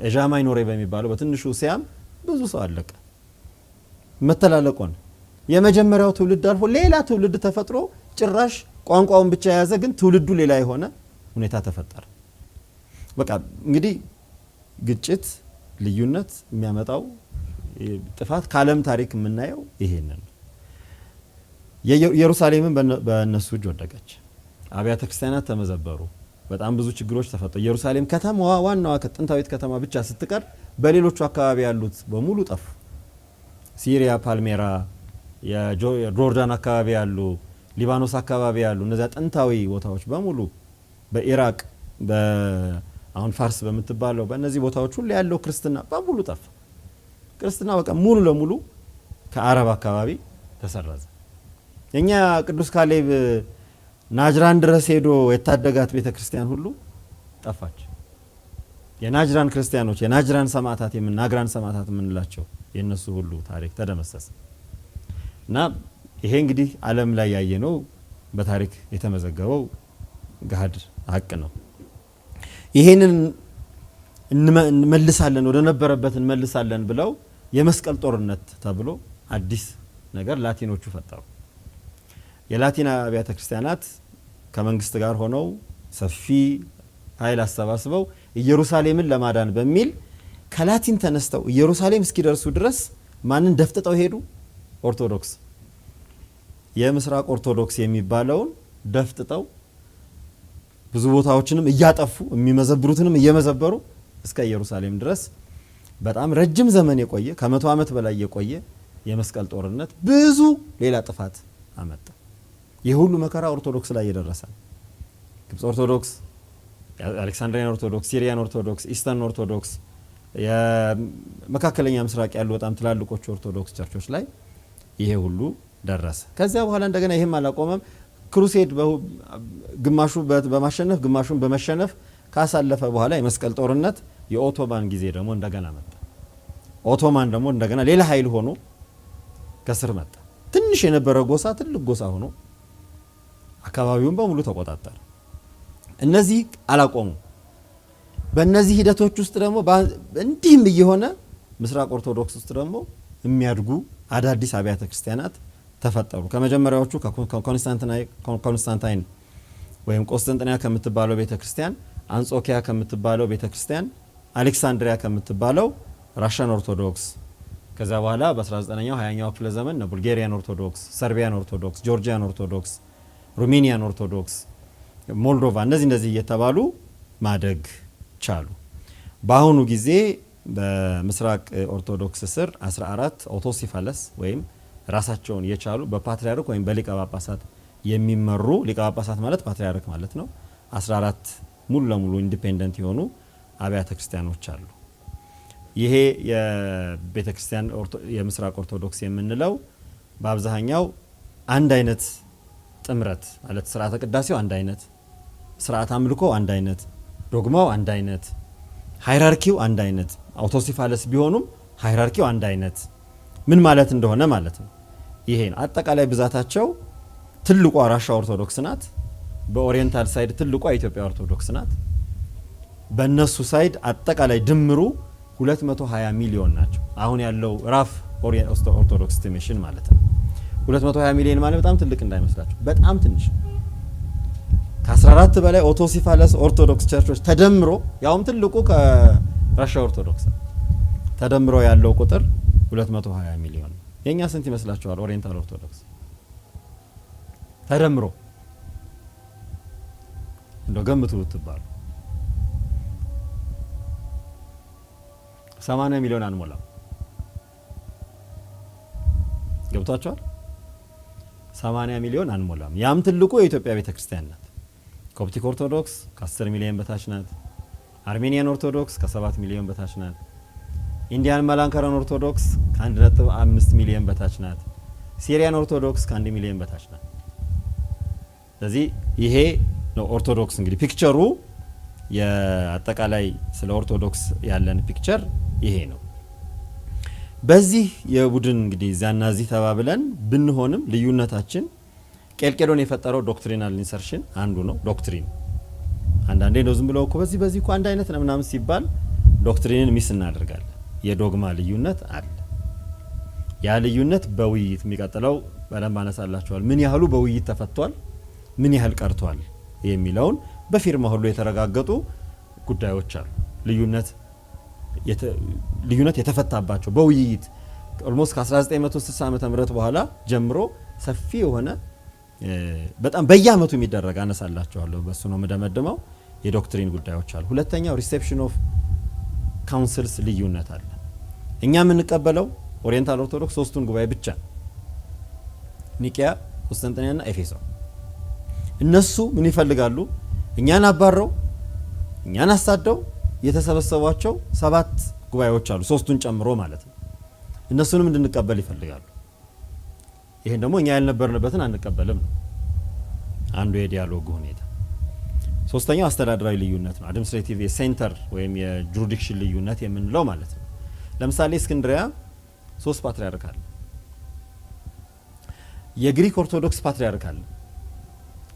ኤዣ ማይኖሬ በሚባለው በትንሹ ሲያም ብዙ ሰው አለቀ። መተላለቆን የመጀመሪያው ትውልድ አልፎ ሌላ ትውልድ ተፈጥሮ ጭራሽ ቋንቋውን ብቻ የያዘ ግን ትውልዱ ሌላ የሆነ ሁኔታ ተፈጠረ። በቃ እንግዲህ ግጭት፣ ልዩነት የሚያመጣው ጥፋት ከዓለም ታሪክ የምናየው ይሄንን። ኢየሩሳሌምን በእነሱ እጅ ወደቀች። አብያተ ክርስቲያናት ተመዘበሩ። በጣም ብዙ ችግሮች ተፈጠሩ። ኢየሩሳሌም ከተማዋ ዋናዋ ጥንታዊት ከተማ ብቻ ስትቀር በሌሎቹ አካባቢ ያሉት በሙሉ ጠፉ። ሲሪያ፣ ፓልሜራ፣ የጆርዳን አካባቢ ያሉ፣ ሊባኖስ አካባቢ ያሉ እነዚያ ጥንታዊ ቦታዎች በሙሉ በኢራቅ አሁን ፋርስ በምትባለው በእነዚህ ቦታዎች ሁሉ ያለው ክርስትና በሙሉ ጠፋ። ክርስትና በቃ ሙሉ ለሙሉ ከአረብ አካባቢ ተሰረዘ። እኛ ቅዱስ ካሌብ ናጅራን ድረስ ሄዶ የታደጋት ቤተ ክርስቲያን ሁሉ ጠፋች። የናጅራን ክርስቲያኖች የናጅራን ሰማዕታት ናግራን ሰማዕታት የምንላቸው የነሱ ሁሉ ታሪክ ተደመሰሰ። እና ይሄ እንግዲህ ዓለም ላይ ያየነው በታሪክ የተመዘገበው ገሃድ ሀቅ ነው። ይሄንን እንመልሳለን ወደ ነበረበት እንመልሳለን ብለው የመስቀል ጦርነት ተብሎ አዲስ ነገር ላቲኖቹ ፈጠሩ። የላቲን አብያተ ክርስቲያናት ከመንግስት ጋር ሆነው ሰፊ ኃይል አሰባስበው ኢየሩሳሌምን ለማዳን በሚል ከላቲን ተነስተው ኢየሩሳሌም እስኪደርሱ ድረስ ማንን ደፍጥጠው ሄዱ? ኦርቶዶክስ፣ የምስራቅ ኦርቶዶክስ የሚባለውን ደፍጥጠው ብዙ ቦታዎችንም እያጠፉ የሚመዘብሩትንም እየመዘበሩ እስከ ኢየሩሳሌም ድረስ በጣም ረጅም ዘመን የቆየ ከ100 ዓመት በላይ የቆየ የመስቀል ጦርነት ብዙ ሌላ ጥፋት አመጣ። ይህ ሁሉ መከራ ኦርቶዶክስ ላይ የደረሰ ግብጽ ኦርቶዶክስ፣ አሌክሳንድሪያን ኦርቶዶክስ፣ ሲሪያን ኦርቶዶክስ፣ ኢስተርን ኦርቶዶክስ፣ የመካከለኛ ምስራቅ ያሉ በጣም ትላልቆቹ ኦርቶዶክስ ቸርቾች ላይ ይሄ ሁሉ ደረሰ። ከዚያ በኋላ እንደገና ይሄም አላቆመም። ክሩሴድ ግማሹ በማሸነፍ ግማሹን በመሸነፍ ካሳለፈ በኋላ የመስቀል ጦርነት የኦቶማን ጊዜ ደግሞ እንደገና መጣ። ኦቶማን ደግሞ እንደገና ሌላ ኃይል ሆኖ ከስር መጣ። ትንሽ የነበረ ጎሳ ትልቅ ጎሳ ሆኖ አካባቢውን በሙሉ ተቆጣጠረ። እነዚህ አላቆሙ። በእነዚህ ሂደቶች ውስጥ ደግሞ እንዲህም እየሆነ ምስራቅ ኦርቶዶክስ ውስጥ ደግሞ የሚያድጉ አዳዲስ አብያተ ክርስቲያናት ተፈጠሩ። ከመጀመሪያዎቹ ኮንስታንታይን ወይም ቆስጠንጥንያ ከምትባለው ቤተክርስቲያን፣ አንጾኪያ ከምትባለው ቤተክርስቲያን፣ አሌክሳንድሪያ ከምትባለው ራሽያን ኦርቶዶክስ፣ ከዛ በኋላ በ19ኛው 20ኛው ክፍለ ዘመን ቡልጋሪያን ኦርቶዶክስ፣ ሰርቢያን ኦርቶዶክስ፣ ጆርጂያን ኦርቶዶክስ፣ ሩሜኒያን ኦርቶዶክስ፣ ሞልዶቫ እነዚህ እየተባሉ ማደግ ቻሉ። በአሁኑ ጊዜ በምስራቅ ኦርቶዶክስ ስር 14 ኦቶሲፋለስ ወይም ራሳቸውን የቻሉ በፓትሪያርክ ወይም በሊቀ ጳጳሳት የሚመሩ ሊቀ ጳጳሳት ማለት ፓትሪያርክ ማለት ነው። 14 ሙሉ ለሙሉ ኢንዲፔንደንት የሆኑ አብያተ ክርስቲያኖች አሉ። ይሄ የቤተ ክርስቲያን የምስራቅ ኦርቶዶክስ የምንለው በአብዛኛው አንድ አይነት ጥምረት ማለት ስርዓተ ቅዳሴው አንድ አይነት፣ ስርዓተ አምልኮ አንድ አይነት፣ ዶግማው አንድ አይነት፣ ሃይራርኪው አንድ አይነት፣ አውቶሲፋለስ ቢሆኑም ሃይራርኪው አንድ አይነት ምን ማለት እንደሆነ ማለት ነው። ይሄ ነው አጠቃላይ ብዛታቸው። ትልቋ ራሻ ኦርቶዶክስ ናት። በኦሪየንታል ሳይድ ትልቋ ኢትዮጵያ ኦርቶዶክስ ናት። በእነሱ ሳይድ አጠቃላይ ድምሩ 220 ሚሊዮን ናቸው። አሁን ያለው ራፍ ኦርቶዶክስ ስቲሜሽን ማለት ነው። 220 ሚሊዮን ማለት በጣም ትልቅ እንዳይመስላችሁ፣ በጣም ትንሽ። ከ14 በላይ ኦቶሲፋለስ ኦርቶዶክስ ቸርቾች ተደምሮ ያውም ትልቁ ከራሻ ኦርቶዶክስ ተደምሮ ያለው ቁጥር 220 ሚሊዮን ነው። የኛ ስንት ይመስላችኋል? ኦሪየንታል ኦርቶዶክስ ተደምሮ እንደው ገምቱ ብትባሉ 80 ሚሊዮን አንሞላም። ገብቷችኋል? 80 ሚሊዮን አንሞላም። ያም ትልቁ የኢትዮጵያ ቤተክርስቲያን ናት። ኮፕቲክ ኦርቶዶክስ ከ10 ሚሊዮን በታች ናት። አርሜኒያን ኦርቶዶክስ ከ7 ሚሊዮን በታች ናት። ኢንዲያን ማላንካራን ኦርቶዶክስ ከ1.5 ሚሊዮን በታች ናት። ሲሪያን ኦርቶዶክስ ከ1 ሚሊዮን በታች ናት። ስለዚህ ይሄ ነው ኦርቶዶክስ። እንግዲህ ፒክቸሩ የአጠቃላይ ስለ ኦርቶዶክስ ያለን ፒክቸር ይሄ ነው። በዚህ የቡድን እንግዲህ ዛና ዚህ ተባብለን ብንሆንም ልዩነታችን ቄልቄዶን የፈጠረው ዶክትሪናል ኢንሰርሽን አንዱ ነው። ዶክትሪን አንዳንዴ ነው ዝም ብለው እኮ በዚህ እኮ አንድ አይነት ነው ምናምን ሲባል ዶክትሪንን ሚስ እናደርጋለን። የዶግማ ልዩነት አለ። ያ ልዩነት በውይይት የሚቀጥለው በደንብ አነሳላችኋል። ምን ያህሉ በውይይት ተፈቷል፣ ምን ያህል ቀርቷል የሚለውን በፊርማ ሁሉ የተረጋገጡ ጉዳዮች አሉ። ልዩነት የተፈታባቸው በውይይት ኦልሞስት ከ1960 ዓመተ ምህረት በኋላ ጀምሮ ሰፊ የሆነ በጣም በየአመቱ የሚደረግ አነሳላችኋለሁ። በሱ ነው መደመደመው የዶክትሪን ጉዳዮች አሉ። ሁለተኛው ሪሴፕሽን ኦፍ ካውንስልስ ልዩነት አለ። እኛ የምንቀበለው ኦሪየንታል ኦርቶዶክስ ሶስቱን ጉባኤ ብቻ፣ ኒቂያ፣ ቆስጠንጢንያና ኤፌሶን። እነሱ ምን ይፈልጋሉ? እኛን አባረው እኛን አሳደው የተሰበሰቧቸው 7 ጉባኤዎች አሉ፣ ሶስቱን ጨምሮ ማለት ነው። እነሱንም እንድንቀበል ይፈልጋሉ። ይሄን ደግሞ እኛ ያልነበርንበትን አንቀበልም ነው አንዱ የዲያሎግ ሁኔታ። ሶስተኛው አስተዳደራዊ ልዩነት ነው። አድሚኒስትሬቲቭ የሴንተር ወይም የጁሪዲክሽን ልዩነት የምንለው ማለት ነው። ለምሳሌ እስክንድሪያ 3 ፓትሪያርክ አለ። የግሪክ ኦርቶዶክስ ፓትሪያርክ አለ።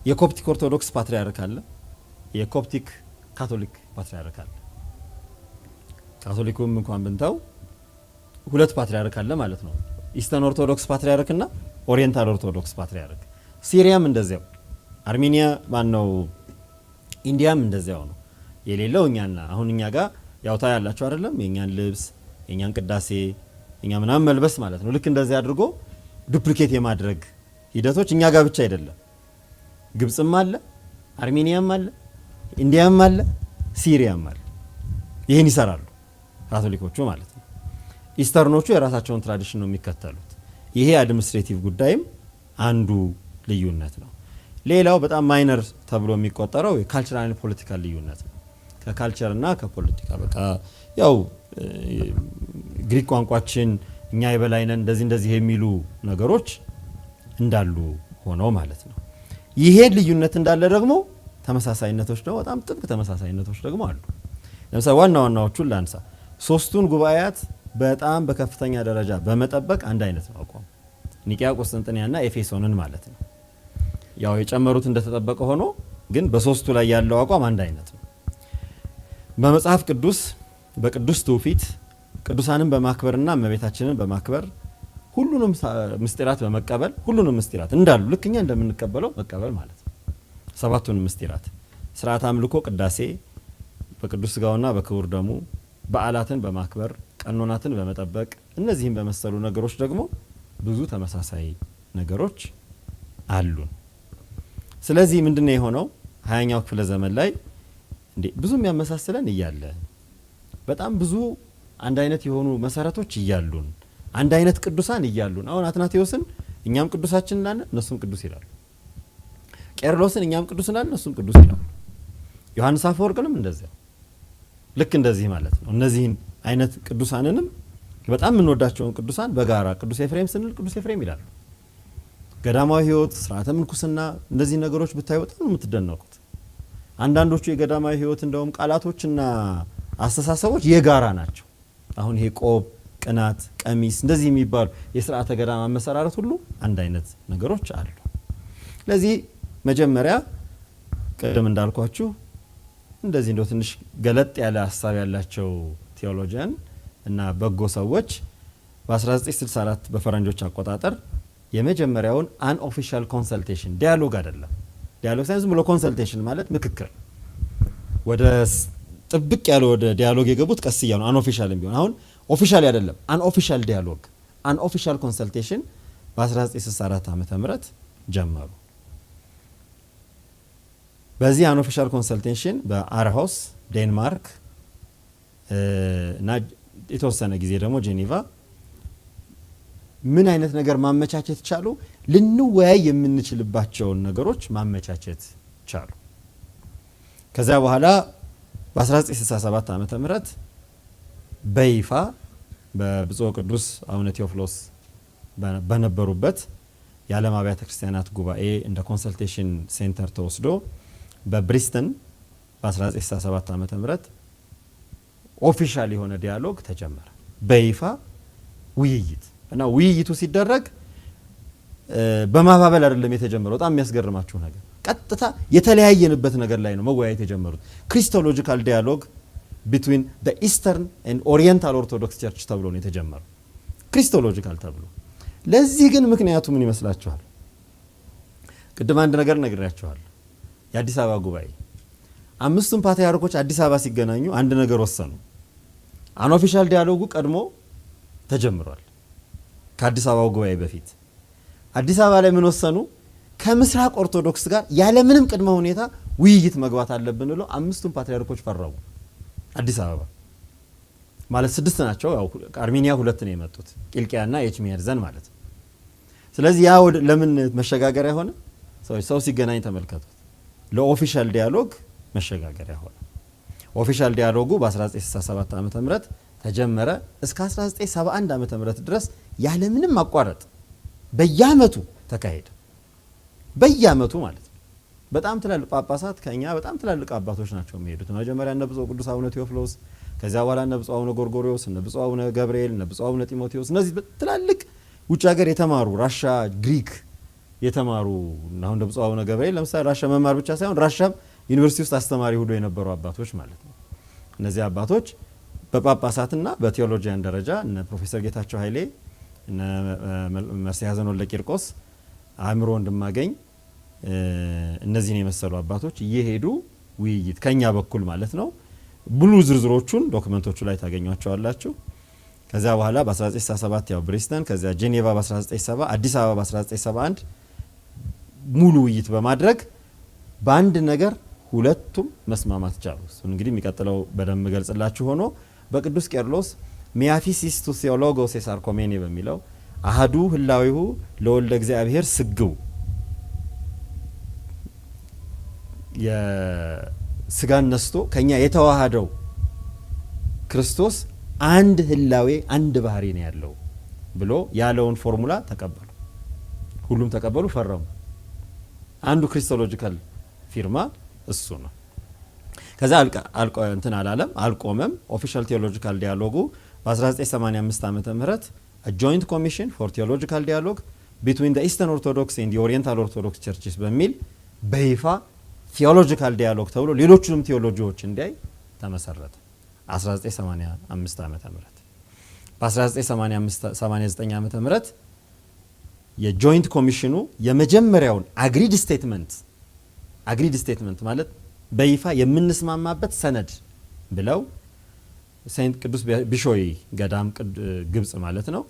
የኮፕቲክ ኦርቶዶክስ ፓትሪያርክ አለ። የኮፕቲክ ካቶሊክ ፓትሪያርክ አለ። ካቶሊኩም እንኳን ብንተው 2 ፓትሪያርክ አለ ማለት ነው። ኢስተርን ኦርቶዶክስ ፓትሪያርክ እና ኦሪየንታል ኦርቶዶክስ ፓትሪያርክ። ሲሪያም እንደዚያው፣ አርሜኒያ ማነው ኢንዲያም እንደዚያው ነው። የሌለው እኛና አሁን እኛ ጋር ያውታ ያላችሁ አይደለም፣ የኛን ልብስ የኛን ቅዳሴ እኛ ምናምን መልበስ ማለት ነው። ልክ እንደዚህ አድርጎ ዱፕሊኬት የማድረግ ሂደቶች እኛ ጋር ብቻ አይደለም። ግብጽም አለ፣ አርሜኒያም አለ፣ ኢንዲያም አለ፣ ሲሪያም አለ። ይሄን ይሰራሉ ካቶሊኮቹ ማለት ነው። ኢስተርኖቹ የራሳቸውን ትራዲሽን ነው የሚከተሉት። ይሄ አድሚኒስትሬቲቭ ጉዳይም አንዱ ልዩነት ነው። ሌላው በጣም ማይነር ተብሎ የሚቆጠረው የካልቸራል ፖለቲካል ልዩነት ነው። ከካልቸርና ከፖለቲካ በቃ ያው ግሪክ ቋንቋችን እኛ የበላይነን እንደዚህ የሚሉ ነገሮች እንዳሉ ሆነው ማለት ነው። ይሄ ልዩነት እንዳለ ደግሞ ተመሳሳይነቶች ደግሞ በጣም ጥብቅ ተመሳሳይነቶች ደግሞ አሉ። ለምሳሌ ዋናዎቹን ላንሳ። ሶስቱን ጉባኤያት በጣም በከፍተኛ ደረጃ በመጠበቅ አንድ አይነት ነው አቋም። ኒቂያ፣ ቆስጠንጢንያና ኤፌሶንን ማለት ነው። ያው የጨመሩት እንደተጠበቀ ሆኖ ግን በሶስቱ ላይ ያለው አቋም አንድ አይነት ነው። በመጽሐፍ ቅዱስ በቅዱስ ትውፊት ቅዱሳንን በማክበርና እመቤታችንን በማክበር ሁሉንም ምስጢራት በመቀበል ሁሉንም ምስጢራት እንዳሉ ልክኛ እንደምንቀበለው መቀበል ማለት ነው። 7ቱን ምስጢራት ስርዓት አምልኮ፣ ቅዳሴ፣ በቅዱስ ሥጋውና በክቡር ደሙ፣ በዓላትን በማክበር ቀኖናትን በመጠበቅ እነዚህን በመሰሉ ነገሮች ደግሞ ብዙ ተመሳሳይ ነገሮች አሉን። ስለዚህ ምንድነው የሆነው 20ኛው ክፍለ ዘመን ላይ ብዙ የሚያመሳስለን እያለ በጣም ብዙ አንድ አይነት የሆኑ መሰረቶች እያሉን አንድ አይነት ቅዱሳን እያሉን አሁን አትናቴዎስን እኛም ቅዱሳችን እንላለን እነሱም ቅዱስ ይላሉ። ቄርሎስን እኛም ቅዱስ እንላለን እነሱም ቅዱስ ይላሉ። ዮሐንስ አፈወርቅንም እንደዚያው ልክ እንደዚህ ማለት ነው። እነዚህን አይነት ቅዱሳንንም በጣም የምንወዳቸውን ቅዱሳን በጋራ ቅዱስ ኤፍሬም ስንል ቅዱስ ኤፍሬም ይላሉ። ገዳማዊ ሕይወት፣ ስርዓተ ምንኩስና እነዚህ ነገሮች ብታዩ በጣም የምትደነቁት። አንዳንዶቹ የገዳማዊ ሕይወት እንደውም ቃላቶችና አስተሳሰቦች የጋራ ናቸው። አሁን ይሄ ቆብ ቅናት፣ ቀሚስ እንደዚህ የሚባሉ የሥርዓተ ገዳም አመሰራረት ሁሉ አንድ አይነት ነገሮች አሉ። ስለዚህ መጀመሪያ ቀደም እንዳልኳችሁ እንደዚህ እንደው ትንሽ ገለጥ ያለ ሐሳብ ያላቸው ቴዎሎጂያን እና በጎ ሰዎች በ1964 በፈረንጆች አቆጣጠር የመጀመሪያውን አን ኦፊሻል ኮንሰልቴሽን ዲያሎግ አይደለም፣ ዲያሎግ ሳይንስ ብሎ ኮንሰልቴሽን ማለት ምክክር ወደ ጥብቅ ያለ ወደ ዲያሎግ የገቡት ቀስ እያሉ ነው። አን ኦፊሻልም ቢሆን አሁን ኦፊሻል አይደለም፣ አን ኦፊሻል ዲያሎግ አን ኦፊሻል ኮንሰልቴሽን በ1964 ዓመተ ምህረት ጀመሩ። በዚህ አን ኦፊሻል ኮንሰልቴሽን በአርሆስ ዴንማርክ እና የተወሰነ ጊዜ ደግሞ ጄኔቫ ምን አይነት ነገር ማመቻቸት ቻሉ? ልንወያይ የምንችልባቸውን ነገሮች ማመቻቸት ቻሉ። ከዛ በኋላ በ1967 ዓመተ ምህረት በይፋ በብፁዕ ቅዱስ አቡነ ቴዎፍሎስ በነበሩበት የዓለም አብያተ ክርስቲያናት ጉባኤ እንደ ኮንሰልቴሽን ሴንተር ተወስዶ በብሪስተን በ1967 ዓመተ ምህረት ኦፊሻል የሆነ ዲያሎግ ተጀመረ። በይፋ ውይይት እና ውይይቱ ሲደረግ በማባበል አይደለም የተጀመረው። በጣም የሚያስገርማችሁ ነገር ቀጥታ የተለያየንበት ነገር ላይ ነው መወያየት የጀመሩት። ክሪስቶሎጂካል ዲያሎግ ቢትዊን ዘ ኢስተርን ኤንድ ኦሪየንታል ኦርቶዶክስ ቸርች ተብሎ ነው የተጀመረው፣ ክሪስቶሎጂካል ተብሎ። ለዚህ ግን ምክንያቱ ምን ይመስላችኋል? ቅድም አንድ ነገር ነግሬያችኋለሁ። የአዲስ አበባ ጉባኤ አምስቱም ፓትርያርኮች አዲስ አበባ ሲገናኙ አንድ ነገር ወሰኑ። አን ኦፊሻል ዲያሎጉ ቀድሞ ተጀምሯል ከአዲስ አበባው ጉባኤ በፊት። አዲስ አበባ ላይ ምን ወሰኑ? ከምስራቅ ኦርቶዶክስ ጋር ያለምንም ቅድመ ሁኔታ ውይይት መግባት አለብን ብለው አምስቱም ፓትርያርኮች ፈረሙ። አዲስ አበባ ማለት 6 ናቸው። ያው አርሜኒያ 2 ነው የመጡት፣ ቂልቅያና ኤችሚያድዘን ማለት ነው። ስለዚህ ያ ለምን መሸጋገሪያ ሆነ? ሰው ሲገናኝ ተመልከቱት። ለኦፊሻል ዲያሎግ መሸጋገሪያ ሆነ። ኦፊሻል ዲያሎጉ በ1967 ዓመተ ምህረት ተጀመረ። እስከ 1971 ዓመተ ምህረት ድረስ ያለምንም ማቋረጥ በየአመቱ ተካሄደ። በየአመቱ ማለት ነው። በጣም ትላልቅ ጳጳሳት ከኛ በጣም ትላልቅ አባቶች ናቸው የሚሄዱት። መጀመሪያ እነ ብፁዕ ቅዱስ አቡነ ቴዎፍሎስ፣ ከዚያ በኋላ እነ ብፁዕ አቡነ ጎርጎርዮስ፣ እነ ብፁዕ አቡነ ገብርኤል፣ እነ ብፁዕ አቡነ ጢሞቴዎስ፣ እነዚህ ትላልቅ ውጭ ሀገር የተማሩ ራሻ፣ ግሪክ የተማሩ እና አሁን እንደ ብፁዕ አቡነ ገብርኤል ለምሳሌ ራሻ መማር ብቻ ሳይሆን ራሻም ዩኒቨርሲቲ ውስጥ አስተማሪ ሁሉ የነበሩ አባቶች ማለት ነው። እነዚህ አባቶች በጳጳሳትና በቴዎሎጂያን ደረጃ እነ ፕሮፌሰር ጌታቸው ኃይሌ፣ እነ መርሲ ሐዘን ወልደ ቂርቆስ፣ አእምሮ ወንድማገኝ እነዚህን የመሰሉ አባቶች እየሄዱ ውይይት ከኛ በኩል ማለት ነው። ብሉ ዝርዝሮቹን ዶክመንቶቹ ላይ ታገኟቸዋላችሁ። ከዚያ በኋላ በ1967 ያው ብሪስተን፣ ከዚያ ጄኔቫ በ1970፣ አዲስ አበባ በ1971 ሙሉ ውይይት በማድረግ በአንድ ነገር ሁለቱም መስማማት ቻሉ። እሱን እንግዲህ የሚቀጥለው በደንብ ገልጽላችሁ ሆኖ በቅዱስ ቄርሎስ ሚያፊሲስ ቱ ቴዎሎጎስ የሳርኮሜኔ በሚለው አሃዱ ህላዊሁ ለወልደ እግዚአብሔር ስግው የስጋን ነስቶ ከኛ የተዋሃደው ክርስቶስ አንድ ህላዌ አንድ ባህሪ ነው ያለው ብሎ ያለውን ፎርሙላ ተቀበሉ። ሁሉም ተቀበሉ፣ ፈረሙ። አንዱ ክሪስቶሎጂካል ፊርማ እሱ ነው። ከዛ እንትን አላለም፣ አልቆመም። ኦፊሻል ቴዎሎጂካል ዲያሎጉ በ1985 ዓመተ ምህረት ጆይንት ኮሚሽን ፎር ቴዎሎጂካል ዲያሎግ ቢትዊን ዘ ኢስተርን ኦርቶዶክስ ኤንድ ኦሪየንታል ኦርቶዶክስ ቸርችስ በሚል በይፋ ቴዎሎጂካል ዲያሎግ ተብሎ ሌሎቹንም ቴዎሎጂዎች እንዲያይ ተመሰረተ 1985 ዓመተ ምህረት። በ1989 ዓመተ ምህረት የጆይንት ኮሚሽኑ የመጀመሪያውን አግሪድ ስቴትመንት ማለት በይፋ የምንስማማበት ሰነድ ብለው ሴንት ቅዱስ ቢሾይ ገዳም ግብጽ ማለት ነው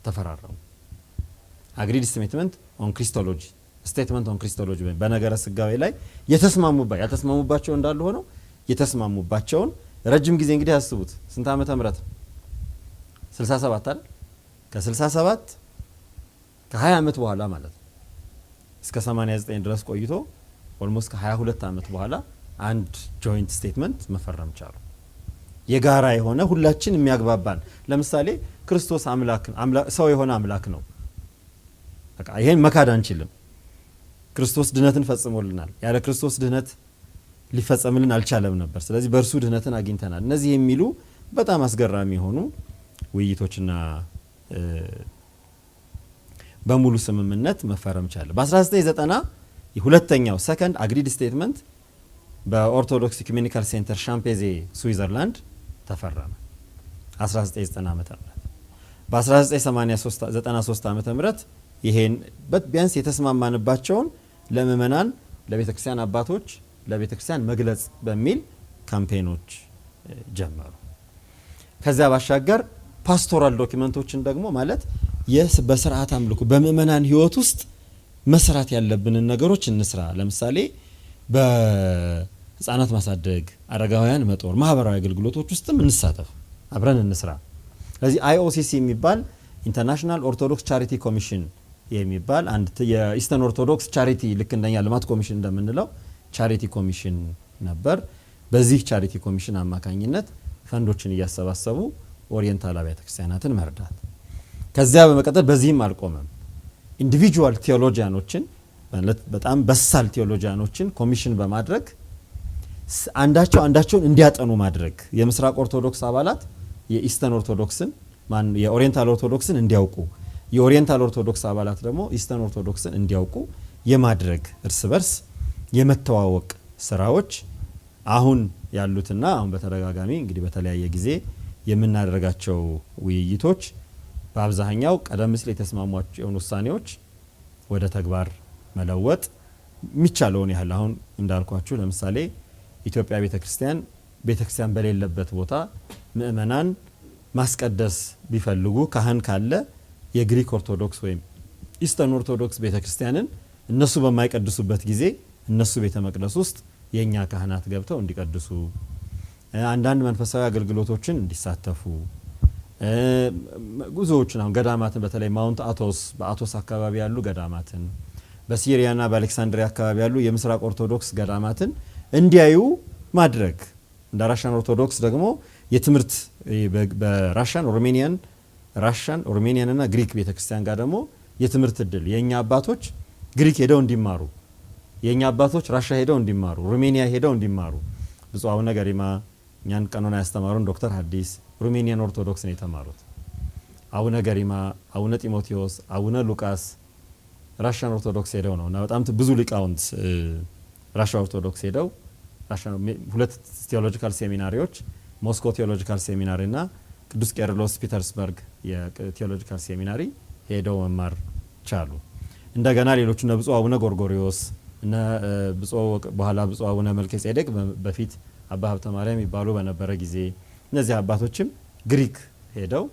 ተፈራረሙ። አግሪድ ስቴትመንት ኦን ክሪስቶሎጂ ስቴትመንት ኦን ክሪስቶሎጂ በነገረ ስጋዌ ላይ ያልተስማሙባቸው እንዳሉ ሆነው የተስማሙባቸውን ረጅም ጊዜ እንግዲህ ያስቡት። ስንት ዓመተ ምህረት? 67 አይደል? ከ67 ከ20 ዓመት በኋላ ማለት ነው እስከ 89 ድረስ ቆይቶ ኦልሞስት ከ22 ዓመት በኋላ አንድ ጆይንት ስቴትመንት መፈረም ቻሉ። የጋራ የሆነ ሁላችን የሚያግባባን። ለምሳሌ ክርስቶስ ሰው የሆነ አምላክ ነው። በቃ ይሄን መካድ አንችልም። ክርስቶስ ድህነትን ፈጽሞልናል። ያለ ክርስቶስ ድህነት ሊፈጸምልን አልቻለም ነበር። ስለዚህ በእርሱ ድህነትን አግኝተናል። እነዚህ የሚሉ በጣም አስገራሚ የሆኑ ውይይቶችና በሙሉ ስምምነት መፈረም ቻለ። በ1990 የሁለተኛው ሰከንድ አግሪድ ስቴትመንት በኦርቶዶክስ ኢኩሜኒካል ሴንተር ሻምፔዜ ስዊዘርላንድ ተፈረመ 1990 ዓመተ ምህረት። በ1993 ዓመተ ምህረት ይሄን ቢያንስ የተስማማንባቸውን ለምእመናን ለቤተክርስቲያን አባቶች ለቤተክርስቲያን መግለጽ በሚል ካምፔኖች ጀመሩ። ከዚያ ባሻገር ፓስቶራል ዶክመንቶችን ደግሞ ማለት በስርዓት አምልኮ በምእመናን ህይወት ውስጥ መስራት ያለብንን ነገሮች እንስራ። ለምሳሌ በህፃናት ማሳደግ፣ አረጋውያን መጦር፣ ማህበራዊ አገልግሎቶች ውስጥም እንሳተፍ፣ አብረን እንስራ። ስለዚህ IOCC የሚባል ኢንተርናሽናል ኦርቶዶክስ ቻሪቲ ኮሚሽን የሚባል አንድ የኢስተርን ኦርቶዶክስ ቻሪቲ ልክ እንደኛ ልማት ኮሚሽን እንደምንለው ቻሪቲ ኮሚሽን ነበር። በዚህ ቻሪቲ ኮሚሽን አማካኝነት ፈንዶችን እያሰባሰቡ ኦሪየንታል አብያተ ክርስቲያናትን መርዳት። ከዚያ በመቀጠል በዚህም አልቆመም። ኢንዲቪጁዋል ቴዎሎጂያኖችን በጣም በሳል ቴዎሎጂያኖችን ኮሚሽን በማድረግ አንዳቸውን እንዲያጠኑ ማድረግ። የምስራቅ ኦርቶዶክስ አባላት የኢስተርን ኦርቶዶክስን የኦሪየንታል ኦርቶዶክስን እንዲያውቁ፣ የኦሪየንታል ኦርቶዶክስ አባላት ደግሞ ኢስተርን ኦርቶዶክስን እንዲያውቁ የማድረግ እርስ በርስ የመተዋወቅ ስራዎች አሁን ያሉትና አሁን በተደጋጋሚ እንግዲህ በተለያየ ጊዜ የምናደርጋቸው ውይይቶች በአብዛኛው ቀደም ሲል የተስማሟቸውን ውሳኔዎች ወደ ተግባር መለወጥ የሚቻለውን ያህል አሁን እንዳልኳችሁ ለምሳሌ ኢትዮጵያ ቤተክርስቲያን በሌለበት ቦታ ምእመናን ማስቀደስ ቢፈልጉ ካህን ካለ የግሪክ ኦርቶዶክስ ወይም ኢስተርን ኦርቶዶክስ ቤተክርስቲያንን እነሱ በማይቀድሱበት ጊዜ እነሱ ቤተ መቅደስ ውስጥ የኛ ካህናት ገብተው እንዲቀድሱ፣ አንዳንድ መንፈሳዊ አገልግሎቶችን እንዲሳተፉ፣ ጉዞዎችን አሁን ገዳማትን በተለይ ማውንት አቶስ በአቶስ አካባቢ ያሉ ገዳማትን፣ በሲሪያና በአሌክሳንድሪያ አካባቢ ያሉ የምስራቅ ኦርቶዶክስ ገዳማትን እንዲያዩ ማድረግ። እንደ ራሻን ኦርቶዶክስ ደግሞ የትምህርት በራሻን ኦርሜኒያን እና ግሪክ ቤተክርስቲያን ጋር ደግሞ የትምህርት እድል የኛ አባቶች ግሪክ ሄደው እንዲማሩ፣ የኛ አባቶች ራሻ ሄደው እንዲማሩ፣ ሩሜኒያ ሄደው እንዲማሩ። ብፁዕ አቡነ ገሪማ እኛን ቀኖና ያስተማሩን ዶክተር ሐዲስ ሩሜኒያን ኦርቶዶክስ ነው የተማሩት። አቡነ ገሪማ፣ አቡነ ጢሞቴዎስ፣ አቡነ ሉቃስ ራሻን ኦርቶዶክስ ሄደው ነው እና በጣም ብዙ ሊቃውንት ራሻ ኦርቶዶክስ ሄደው ሁለት ቴዎሎጂካል ሴሚናሪዎች ሞስኮ ቴዎሎጂካል ሴሚናሪ እና ቅዱስ ቄርሎስ ፒተርስበርግ የቴዎሎጂካል ሴሚናሪ ሄደው መማር ቻሉ። እንደገና ሌሎቹ እነ ብፁዕ አቡነ ጎርጎሪዮስ እና በኋላ ብፁዕ አቡነ መልከጼዴቅ በፊት አባ ሀብተ ማርያም ይባሉ በነበረ ጊዜ እነዚህ አባቶችም ግሪክ ሄደው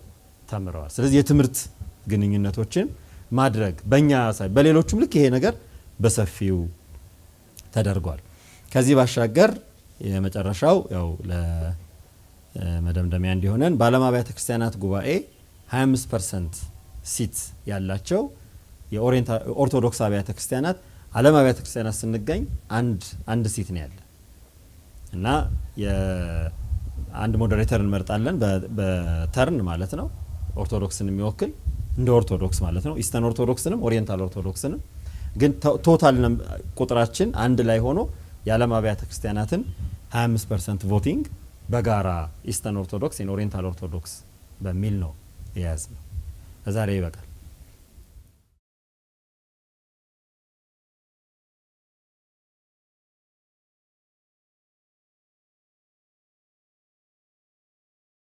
ተምረዋል። ስለዚህ የትምህርት ግንኙነቶችን ማድረግ በእኛ በሌሎቹም ልክ ይሄ ነገር በሰፊው ተደርጓል። ከዚህ ባሻገር የመጨረሻው ያው ለመደምደሚያ እንዲሆነን በዓለም አብያተ ክርስቲያናት ጉባኤ 25% ሲት ያላቸው የኦርቶዶክስ አብያተ ክርስቲያናት ዓለም አብያተ ክርስቲያናት ስንገኝ አንድ ሲት ነው ያለ እና አንድ ሞዴሬተር እንመርጣለን በተርን ማለት ነው። ኦርቶዶክስን የሚወክል እንደ ኦርቶዶክስ ማለት ነው። ኢስተርን ኦርቶዶክስንም ኦሪየንታል ኦርቶዶክስንም ግን ቶታል ቁጥራችን አንድ ላይ ሆኖ የዓለም አብያተ ክርስቲያናትን 25% ቮቲንግ በጋራ ኢስተርን ኦርቶዶክስ ኦሪየንታል ኦርቶዶክስ በሚል ነው የያዝነው። ለዛሬ ይበቃል።